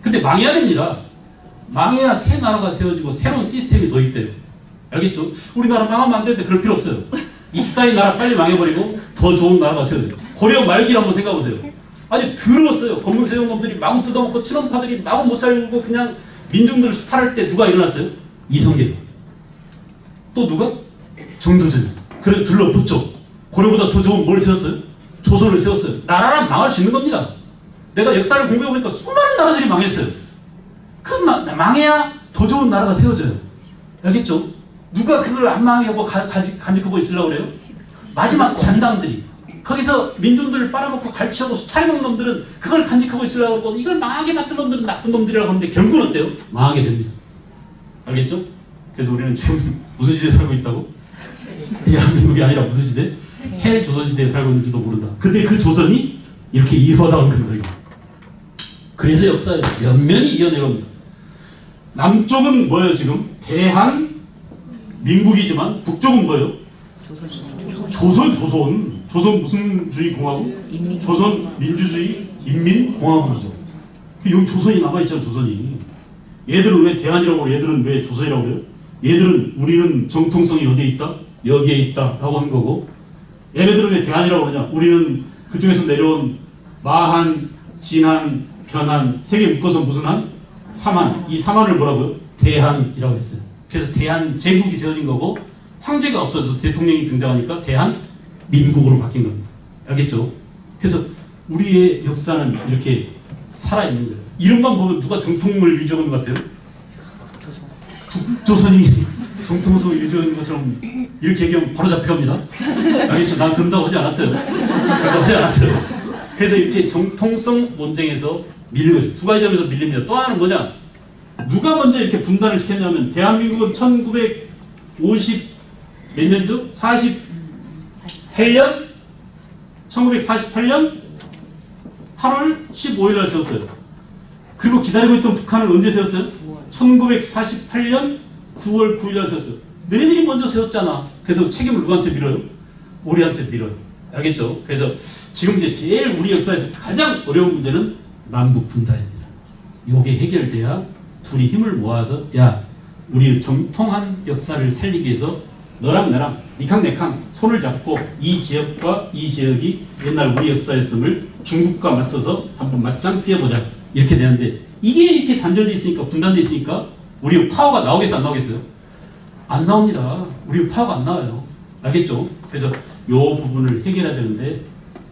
근데 망해야 됩니다. 망해야 새 나라가 세워지고 새로운 시스템이 도입돼요. 알겠죠? 우리나라 망하면 안 되는데 그럴 필요 없어요. 이따위 나라 빨리 망해버리고 더 좋은 나라가 세워져요. 고려 말기를 한번 생각해보세요. 아주 더러웠어요. 검은세용놈들이 마구 뜯어먹고 친원파들이 마구 못 살고 그냥 민중들을 수탈할 때 누가 일어났어요? 이성계. 또 누가? 정도전. 그래서 들러붙죠. 고려보다 더 좋은 뭘 세웠어요? 조선을 세웠어요. 나라는 망할 수 있는 겁니다. 내가 역사를 공부해보니까 수많은 나라들이 망했어요. 그 망해야 더 좋은 나라가 세워져요. 알겠죠? 누가 그걸 안 망하고 간직하고 있으려고 그래요? 마지막 잔당들이. 거기서 민중들을 빨아먹고 갈취하고 수탈해먹는 놈들은 그걸 간직하고 있으려고 하고 이걸 망하게 만든 놈들은 나쁜 놈들이라고 하는데 결국은 어때요? 망하게 됩니다. 알겠죠? 그래서 우리는 지금 무슨 시대에 살고 있다고? 대한민국이 아니라 무슨 시대? 헬조선시대에 살고 있는지도 모른다. 근데 그 조선이 이렇게 이어나온 겁니다. 그래서 역사에 면면이 이어내갑니다. 남쪽은 뭐예요 지금? 대한민국이지만 북쪽은 뭐예요? 조선 무슨 주의 공화국? 조선 민주주의 인민공화국이죠. 여기 조선이 남아있잖아. 조선이. 얘들은 왜 대한이라고 그래? 얘들은 왜 조선이라고 그래요? 얘들은 우리는 정통성이 어디에 있다? 여기에 있다 라고 하는 거고, 얘네들은 왜 대한이라고 그러냐? 우리는 그쪽에서 내려온 마한, 진한, 변한 세 개 묶어서 무슨 한? 삼한. 이 삼한을 뭐라고요? 대한이라고 했어요. 그래서 대한 제국이 세워진 거고, 황제가 없어져서 대통령이 등장하니까 대한민국으로 바뀐 겁니다. 알겠죠? 그래서 우리의 역사는 이렇게 살아있는 거예요. 이름만 보면 누가 정통을 유지하는 것 같아요? 북조선이 정통성을 유지하는 것처럼 이렇게 얘기하면 바로 잡혀갑니다. 알겠죠? 난 그런다고 하지 않았어요. 그런다고 하지 않았어요. 그래서 이렇게 정통성 논쟁에서 밀린 거죠. 두 가지 점에서 밀립니다. 또 하나는 뭐냐? 누가 먼저 이렇게 분단을 시켰냐면, 대한민국은 1950 몇 년죠? 48년? 1948년 8월 15일 날 세웠어요. 그리고 기다리고 있던 북한은 언제 세웠어요? 1948년 9월 9일 날 세웠어요. 너네들이 먼저 세웠잖아. 그래서 책임을 누구한테 밀어요? 우리한테 밀어요. 알겠죠? 그래서 지금 이제 제일 우리 역사에서 가장 어려운 문제는 남북 분단입니다. 요게 해결돼야 둘이 힘을 모아서, 야, 우리 정통한 역사를 살리기 위해서 너랑 나랑 니캉 내캉 손을 잡고 이 지역과 이 지역이 옛날 우리 역사였음을 중국과 맞서서 한번 맞짱 피워보자. 이렇게 되는데, 이게 이렇게 단절돼 있으니까, 분단돼 있으니까 우리 파워가 나오겠어요? 안 나오겠어요? 안 나옵니다. 우리 파워가 안 나와요. 알겠죠? 그래서 요 부분을 해결해야 되는데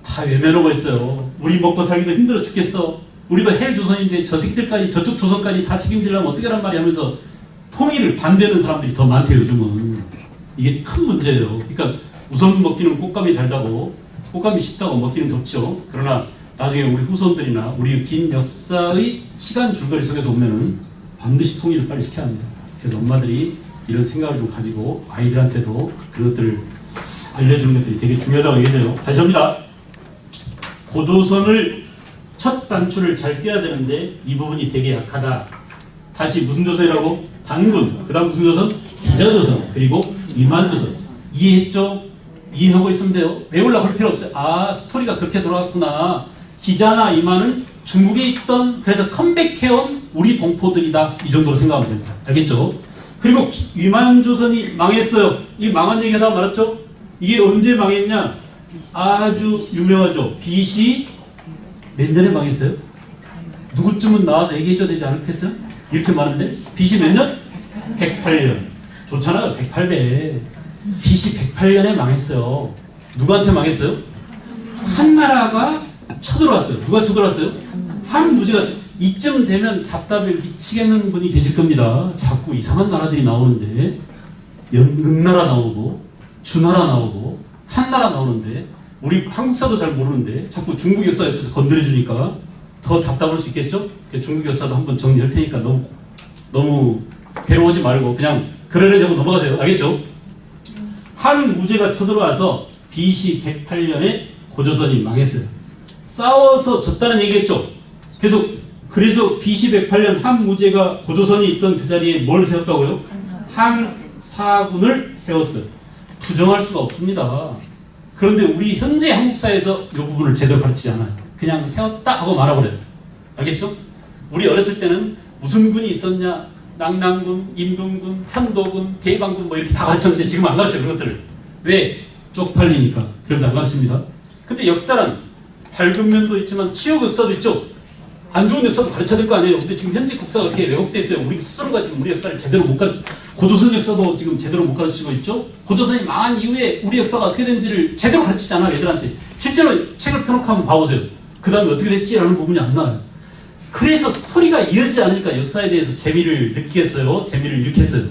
다 외면하고 있어요. 우리 먹고 살기도 힘들어 죽겠어. 우리도 헬조선인데 저 새끼들까지, 저쪽 조선까지 다 책임지려면 어떻게 하란 말이야 하면서 통일을 반대하는 사람들이 더 많대요. 요즘은 이게 큰 문제예요. 그러니까 우선 먹기는 꽃감이 달다고, 꽃감이 쉽다고 먹기는 덥죠. 그러나 나중에 우리 후손들이나 우리 긴 역사의 시간 줄거리 속에서 보면은 반드시 통일을 빨리 시켜야 합니다. 그래서 엄마들이 이런 생각을 좀 가지고 아이들한테도 그런 것들을 알려주는 것들이 되게 중요하다고 얘기해요. 다시 합니다. 고조선을 첫 단추를 잘 떼야 되는데 이 부분이 되게 약하다. 다시 무슨 조선이라고? 단군. 그 다음 무슨 조선? 기자조선. 그리고 위만조선. 이해했죠? 이해하고 있으면 돼요. 외우려고 할 필요 없어요. 아, 스토리가 그렇게 돌아갔구나. 기자나 이만은 중국에 있던, 그래서 컴백해온 우리 동포들이다. 이 정도로 생각하면 됩니다. 알겠죠? 그리고 위만조선이 망했어요. 이 망한 얘기 하다가 말았죠? 이게 언제 망했냐? 아주 유명하죠. BC 몇 년에 망했어요? 누구쯤은 나와서 얘기해줘야 되지 않겠어요? 이렇게 많은데 BC 몇 년? 108년. 좋잖아요. 108배. BC 108년에 망했어요. 누구한테 망했어요? 한나라가 쳐들어왔어요. 누가 쳐들어왔어요? 한무제가. 이쯤 되면 답답해 미치겠는 분이 계실 겁니다. 자꾸 이상한 나라들이 나오는데 은나라 나오고 주나라 나오고 한나라 나오는데 우리 한국사도 잘 모르는데 자꾸 중국 역사 옆에서 건드려주니까 더 답답할 수 있겠죠? 중국 역사도 한번 정리할 테니까 너무 괴로워하지 말고 그냥 그러려고 넘어가세요. 알겠죠? 한무제가 쳐들어와서 BC 108년에 고조선이 망했어요. 싸워서 졌다는 얘기겠죠? 그래서 BC 108년 한무제가 고조선이 있던 그 자리에 뭘 세웠다고요? 한사군을 세웠어요. 부정할 수가 없습니다. 그런데 우리 현재 한국사에서 이 부분을 제대로 가르치지 않아요. 그냥 세웠다 하고 말아버려요. 알겠죠? 우리 어렸을 때는 무슨 군이 있었냐? 낙랑군, 인둔군, 현도군, 대방군 뭐 이렇게 다 가르쳤는데 지금 안 가르쳐요. 그런 것들을. 왜? 쪽팔리니까. 그래서 안 가르칩니다. 근데 역사란 밝은 면도 있지만 치욕 역사도 있죠. 안 좋은 역사도 가르쳐야 될 거 아니에요. 근데 지금 현재 국사가 이렇게 왜곡돼 있어요. 우리 스스로가 지금 우리 역사를 제대로 못 가르쳐. 고조선 역사도 지금 제대로 못 가르치고 있죠. 고조선이 망한 이후에 우리 역사가 어떻게 된지를 제대로 가르치지 않아요. 애들한테. 실제로 책을 펴놓고 한번 봐보세요. 그 다음에 어떻게 됐지라는 부분이 안 나와요. 그래서 스토리가 이어지지 않으니까 역사에 대해서 재미를 느끼겠어요? 재미를 잃겠어요?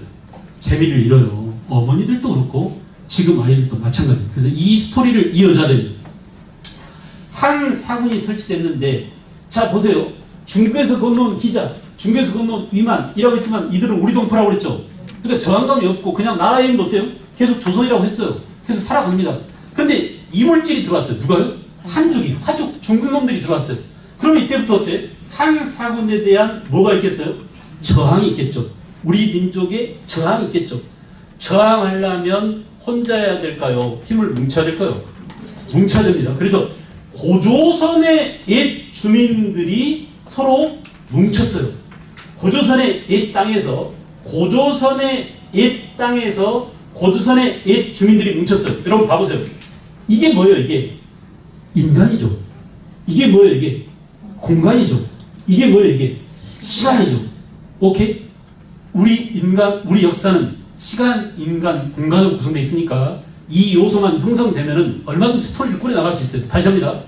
재미를 잃어요. 어머니들도 그렇고 지금 아이들도 마찬가지예요. 그래서 이 스토리를 이어져야 됩니다. 한 사군이 설치됐는데 자 보세요. 중국에서 건너온 기자, 중국에서 건너온 위만이라고 했지만 이들은 우리 동포라고 그랬죠. 그러니까 저항감이 없고 그냥 나라 이름도 어때요? 계속 조선이라고 했어요. 그래서 살아갑니다. 근데 이물질이 들어왔어요. 누가요? 한족이, 화족, 중국 놈들이 들어왔어요. 그러면 이때부터 어때? 한 사군에 대한 뭐가 있겠어요? 저항이 있겠죠. 우리 민족의 저항이 있겠죠. 저항하려면 혼자 해야 될까요? 힘을 뭉쳐야 될까요? 뭉쳐야 됩니다. 그래서 고조선의 옛 주민들이 서로 뭉쳤어요. 고조선의 옛 땅에서 고조선의 옛 주민들이 뭉쳤어요. 여러분 봐보세요. 이게 뭐예요? 이게 인간이죠. 이게 뭐예요? 이게 공간이죠. 이게 뭐예요? 이게 시간이죠. 오케이? 우리 역사는 시간, 인간, 공간으로 구성되어 있으니까 이 요소만 형성되면은 얼마든지 스토리를 꾸려 나갈 수 있어요. 다시 합니다.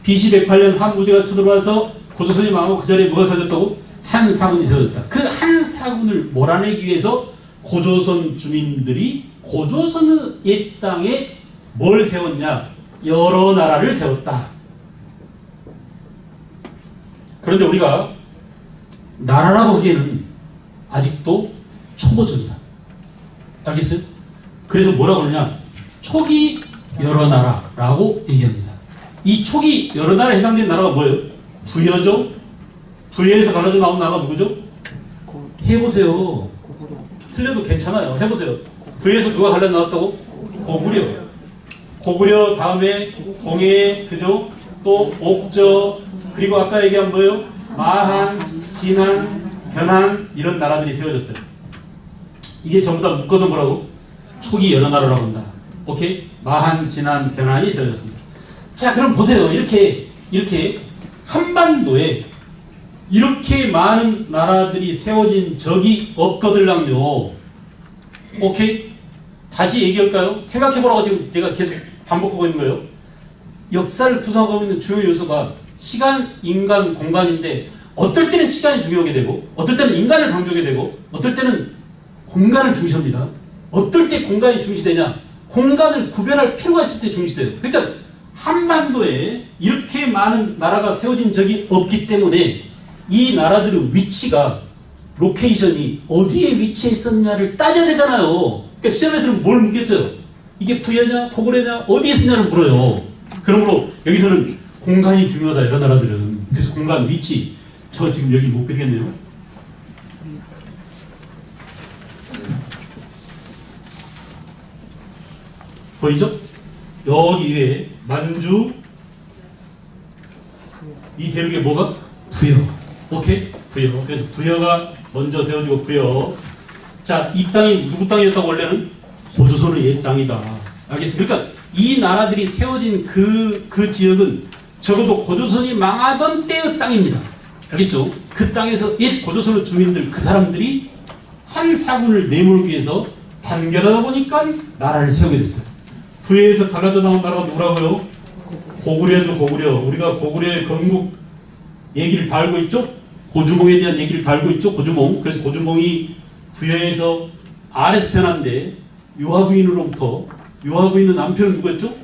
BC 108년 한무제가 쳐들어와서 고조선이 망하고 그 자리에 뭐가 세워졌다고? 한 사군이 세워졌다. 그 한 사군을 몰아내기 위해서 고조선 주민들이 고조선의 옛 땅에 뭘 세웠냐? 여러 나라를 세웠다. 그런데 우리가 나라라고 하기에는 아직도 초보적이다. 알겠어요? 그래서 뭐라고 그러냐? 초기 여러 나라라고 얘기합니다. 이 초기 여러 나라에 해당되는 나라가 뭐예요? 부여죠? 부여에서 갈라져 나온 나라가 누구죠? 해보세요. 틀려도 괜찮아요. 해보세요. 부여에서 누가 갈라져 나왔다고? 고구려. 고구려 다음에 동해, 그죠? 또 옥저, 그리고 아까 얘기한 뭐예요? 마한, 진한, 변한 이런 나라들이 세워졌어요. 이게 전부 다 묶어서 뭐라고? 초기 여러 나라라고 한다. 오케이? 마한, 진한, 변한이 세워졌습니다. 자, 그럼 보세요. 이렇게 한반도에 이렇게 많은 나라들이 세워진 적이 없거들랑요. 오케이? 다시 얘기할까요? 생각해보라고 지금 제가 계속 반복하고 있는 거예요. 역사를 구성하고 있는 주요 요소가 시간, 인간, 공간인데 어떨 때는 시간이 중요하게 되고 어떨 때는 인간을 강조하게 되고 어떨 때는 공간을 중시합니다. 어떨 때 공간이 중시되냐? 공간을 구별할 필요가 있을 때 중시돼요. 그러니까 한반도에 이렇게 많은 나라가 세워진 적이 없기 때문에 이 나라들의 위치가 로케이션이 어디에 위치해 있었냐를 따져야 되잖아요. 그러니까 시험에서는 뭘 묻겠어요? 이게 부여냐, 고구려냐, 어디에 있었냐를 물어요. 그러므로 여기서는 공간이 중요하다, 이런 나라들은. 그래서 공간, 위치. 저 지금 여기 못 그리겠네요. 보이죠? 여기 위에 만주, 이 대륙에 뭐가? 부여. 오케이? 부여. 그래서 부여가 먼저 세워지고 부여. 자, 이 땅이 누구 땅이었다고 원래는? 고조선의 옛 땅이다. 알겠어요? 그러니까 이 나라들이 세워진 그 지역은 적어도 고조선이 망하던 때의 땅입니다. 알겠죠? 그 땅에서 옛 고조선의 주민들, 그 사람들이 한 사군을 내몰기 위해서 단결하다 보니까 나라를 세우게 됐어요. 부여에서 갈라져 나온 나라가 누구라고요? 고구려죠, 고구려. 우리가 고구려의 건국 얘기를 다 알고 있죠? 고주몽에 대한 얘기를 다 알고 있죠? 고주몽. 그래서 고주몽이 부여에서 아래서 태어났는데 유화부인으로부터, 유화부인의 남편은 누구였죠?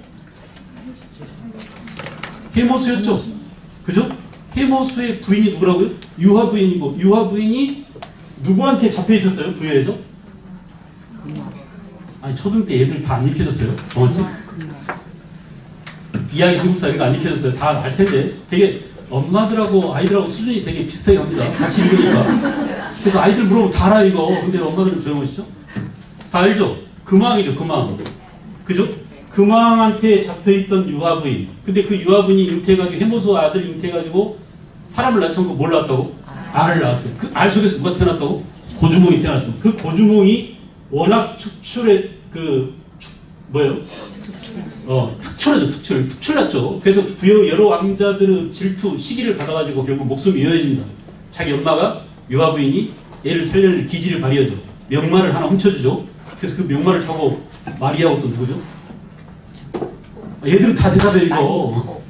해모수였죠. 그죠? 해모수의 부인이 누구라고요? 유화부인이고, 유화부인이 누구한테 잡혀 있었어요? 부여에서? 아니 초등 때 애들 다 안 익혀졌어요. 동화책? 이야기 한국사 이거 안 익혀졌어요. 다 알 텐데 되게 엄마들하고 아이들하고 수준이 되게 비슷하게 갑니다. 같이 읽으니까. 그래서 아이들 물어보면 다 알아 이거. 근데 엄마들은 조용하시죠? 다 알죠? 금왕이죠, 금왕. 그죠? 금왕한테 잡혀있던 유화부인. 근데 그 유화부인이 잉태해가지고 해모수 아들 잉태해가지고 사람을 낳쳐놓고 뭘 낳았다고? 알을 낳았어요. 그 알 속에서 누가 태어났다고? 고주몽이 태어났습니다. 그 고주몽이 워낙 축출의 뭐예요? 특출났죠. 그래서 부여 여러 왕자들의 질투, 시기를 받아가지고 결국 목숨이 이어집니다. 자기 엄마가 유화부인이 애를 살려낼 기지를 발휘하죠. 명마를 하나 훔쳐주죠. 그래서 그 명마를 타고 마리아하고 또 누구죠? 얘들은 다 대답해 이거.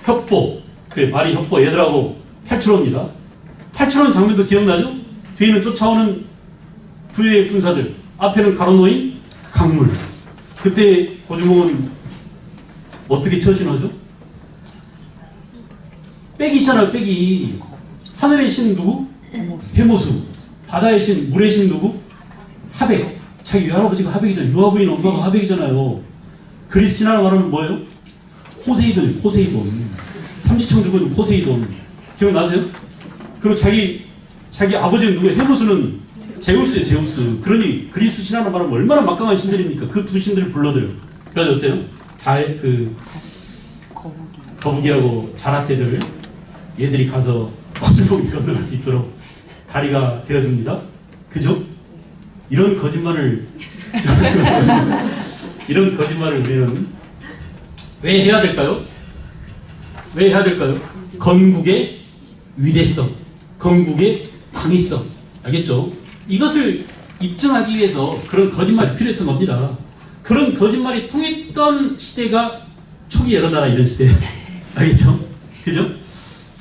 협보. 그래, 마리 협보 얘들하고 탈출합니다. 탈출하는 장면도 기억나죠? 뒤에는 쫓아오는 부여의 군사들, 앞에는 가로놓인 강물. 그때 고주몽은 어떻게 처신하죠? 빽이 있잖아요, 빽이. 하늘의 신 누구? 해모수. 바다의 신, 물의 신 누구? 하백. 자기 외할아버지가 하백이잖아요. 유아부인 엄마가 하백이잖아요. 그리스 신화로 말하면 뭐예요? 포세이돈이에요, 포세이돈. 삼지창 죽은 포세이돈. 기억나세요? 그리고 자기 아버지는 누구예요? 해모수는 제우스예요, 제우스. 그러니 그리스 신화로 말하면 얼마나 막강한 신들입니까? 그 두 신들을 불러들여요. 그래서 어때요? 거북이하고 자라떼들 얘들이 가서 고주몽이 건너갈 수 있도록 다리가 되어줍니다. 그죠? 이런 거짓말을 이런 거짓말을 우리는 왜 해야 될까요? 왜 해야 될까요? 건국의 위대성, 건국의 당위성. 알겠죠? 이것을 입증하기 위해서 그런 거짓말이 필요했던 겁니다. 그런 거짓말이 통했던 시대가 초기 여러 나라 이런 시대. 알겠죠? 그죠?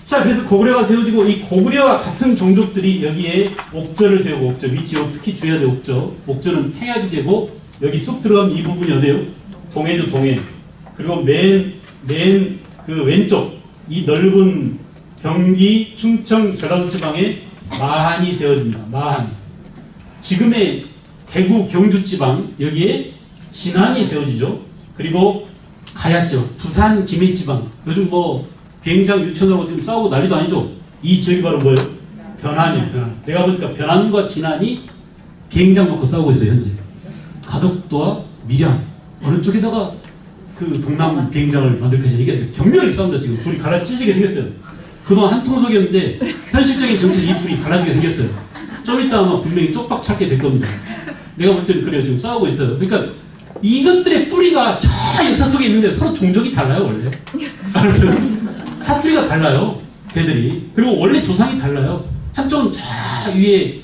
자, 그래서 고구려가 세워지고 이 고구려와 같은 종족들이 여기에 옥저를 세우고, 옥저 위치, 특히 주의해야 돼. 옥저는 평야지 되고 여기 쑥 들어가면 이 부분이 어디예요? 동해죠, 동해. 그리고 맨 그 왼쪽 이 넓은 경기, 충청, 전라도 지방에 마한이 세워집니다. 마한. 지금의 대구, 경주 지방 여기에 진안이 세워지죠. 그리고 가야죠. 부산, 김해 지방. 요즘 뭐 비행장 유치원하고 지금 싸우고 난리도 아니죠. 이 지역이 바로 뭐예요? 변안이에요. 변안. 내가 보니까 변안과 진안이 비행장 놓고 싸우고 있어요, 현재. 가덕도와 밀양. 어느 쪽에다가 그 동남 비행장을 만들 것이냐. 이게 격렬하게 싸웁니다, 지금. 둘이 갈라치지게 생겼어요. 그동안 한 통속이었는데 현실적인 정책이 이 둘이 갈라지게 생겼어요. 좀 이따 아마 분명히 쪽박 찾게 될 겁니다. 내가 볼 때는 그래요. 지금 싸우고 있어요. 그러니까 이것들의 뿌리가 저 역사 속에 있는데 서로 종족이 달라요, 원래. 알았어요? 사투리가 달라요, 걔들이. 그리고 원래 조상이 달라요. 한쪽은 저 위에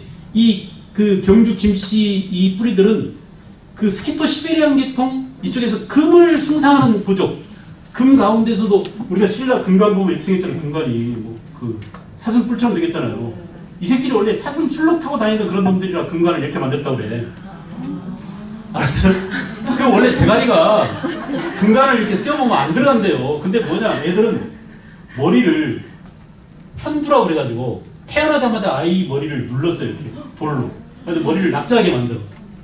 그 경주 김씨 이 뿌리들은 그 스키토 시베리안 계통 이쪽에서 금을 숭상하는 부족. 금 가운데서도 우리가 신라 금관 보면 이렇게 생겼잖아요. 금관이 뭐 그 사슴 뿔처럼 되겠잖아요. 이 새끼들이 원래 사슴 술록 타고 다니던 그런 놈들이라 금관을 이렇게 만들었다고 그래. 알았어요? 그 원래 대가리가 금관을 이렇게 씌워보면 안 들어간대요. 근데 뭐냐, 애들은 머리를 편두라고 그래가지고 태어나자마자 아이 머리를 눌렀어요, 이렇게 돌로. 그래서 머리를 납작하게 만들어.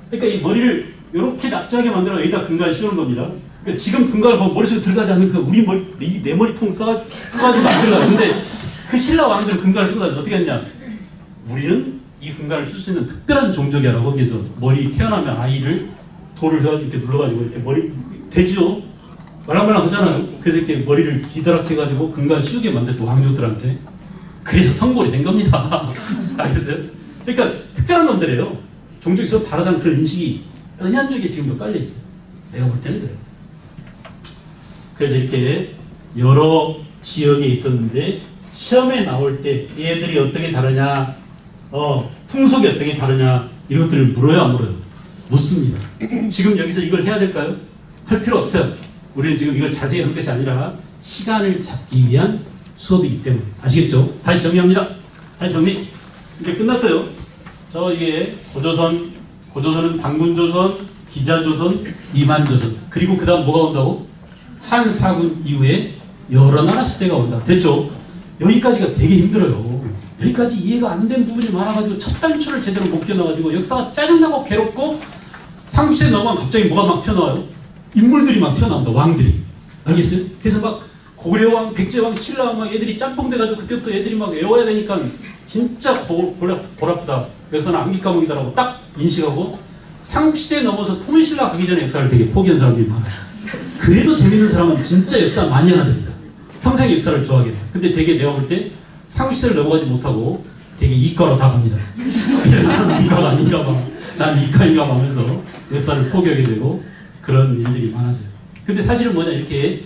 그러니까 이 머리를 이렇게 납작하게 만들어 여기다 금관을 씌우는 겁니다. 그러니까 지금 금관을 보면 머릿속에 들어가지 않는 그 우리 머리, 내 머리통 써가지고 안 들어가. 근데 그 신라 왕들은 금관을 쓰고 다니 어떻게 했냐? 우리는 이 금관을 쓸 수 있는 특별한 종족이라고 거기서 머리 태어나면 아이를 돌을 이렇게 눌러가지고 이렇게 머리 되죠. 말랑말랑 하잖아요. 그래서 이렇게 머리를 기다랗게 해가지고 금관 씌우게 만들었던 왕족들한테. 그래서 성골이 된 겁니다. 알겠어요? 그러니까 특별한 놈들이에요. 종족이 서로 다르다는 그런 인식이 은연중에 지금도 깔려 있어요. 내가 볼 때는 그래요. 그래서 이렇게 여러 지역에 있었는데 시험에 나올 때 얘들이 어떻게 다르냐, 풍속이 어떻게 다르냐, 이런 것들을 물어요, 안 물어요? 묻습니다. 지금 여기서 이걸 해야 될까요? 할 필요 없어요. 우리는 지금 이걸 자세히 하는 것이 아니라 시간을 잡기 위한 수업이기 때문에. 아시겠죠? 다시 정리합니다. 다시 정리. 이제 끝났어요. 이게 고조선은 당군조선, 기자조선, 이만조선. 그리고 그 다음 뭐가 온다고? 한사군 이후에 여러 나라 시대가 온다. 됐죠? 여기까지가 되게 힘들어요. 여기까지 이해가 안 된 부분이 많아가지고 첫 단추를 제대로 못 껴놔가지고 역사가 짜증나고 괴롭고 상시대 넘어가면 갑자기 뭐가 막 튀어나와요? 인물들이 막 튀어나온다. 왕들이. 알겠어요? 그래서 막 고려왕, 백제왕, 신라왕 막 애들이 짬뽕 돼가지고 그때부터 애들이 막 외워야 되니까 진짜 골아프다. 역사는 암기과목이다라고 딱 인식하고 상시대 넘어서 통일신라 가기 전에 역사를 되게 포기한 사람들이 많아요. 그래도 재밌는 사람은 진짜 역사 많이 하나 됩니다. 평생 역사를 좋아하게 돼요. 근데 되게 내가 볼 때 상시대를 넘어가지 못하고 되게 이과로 다 갑니다. 그래서 나는 이과가 아닌가 봐. 난 이과인가 봐 하면서 역사를 포기하게 되고 그런 일들이 많아져요. 근데 사실은 뭐냐, 이렇게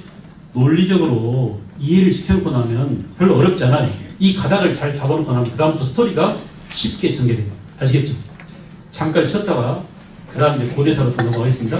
논리적으로 이해를 시켜놓고 나면 별로 어렵지 않아요. 이 가닥을 잘 잡아놓고 나면 그 다음부터 스토리가 쉽게 전개돼요. 아시겠죠? 잠깐 쉬었다가 그 다음 이제 고대사로 또 넘어가겠습니다.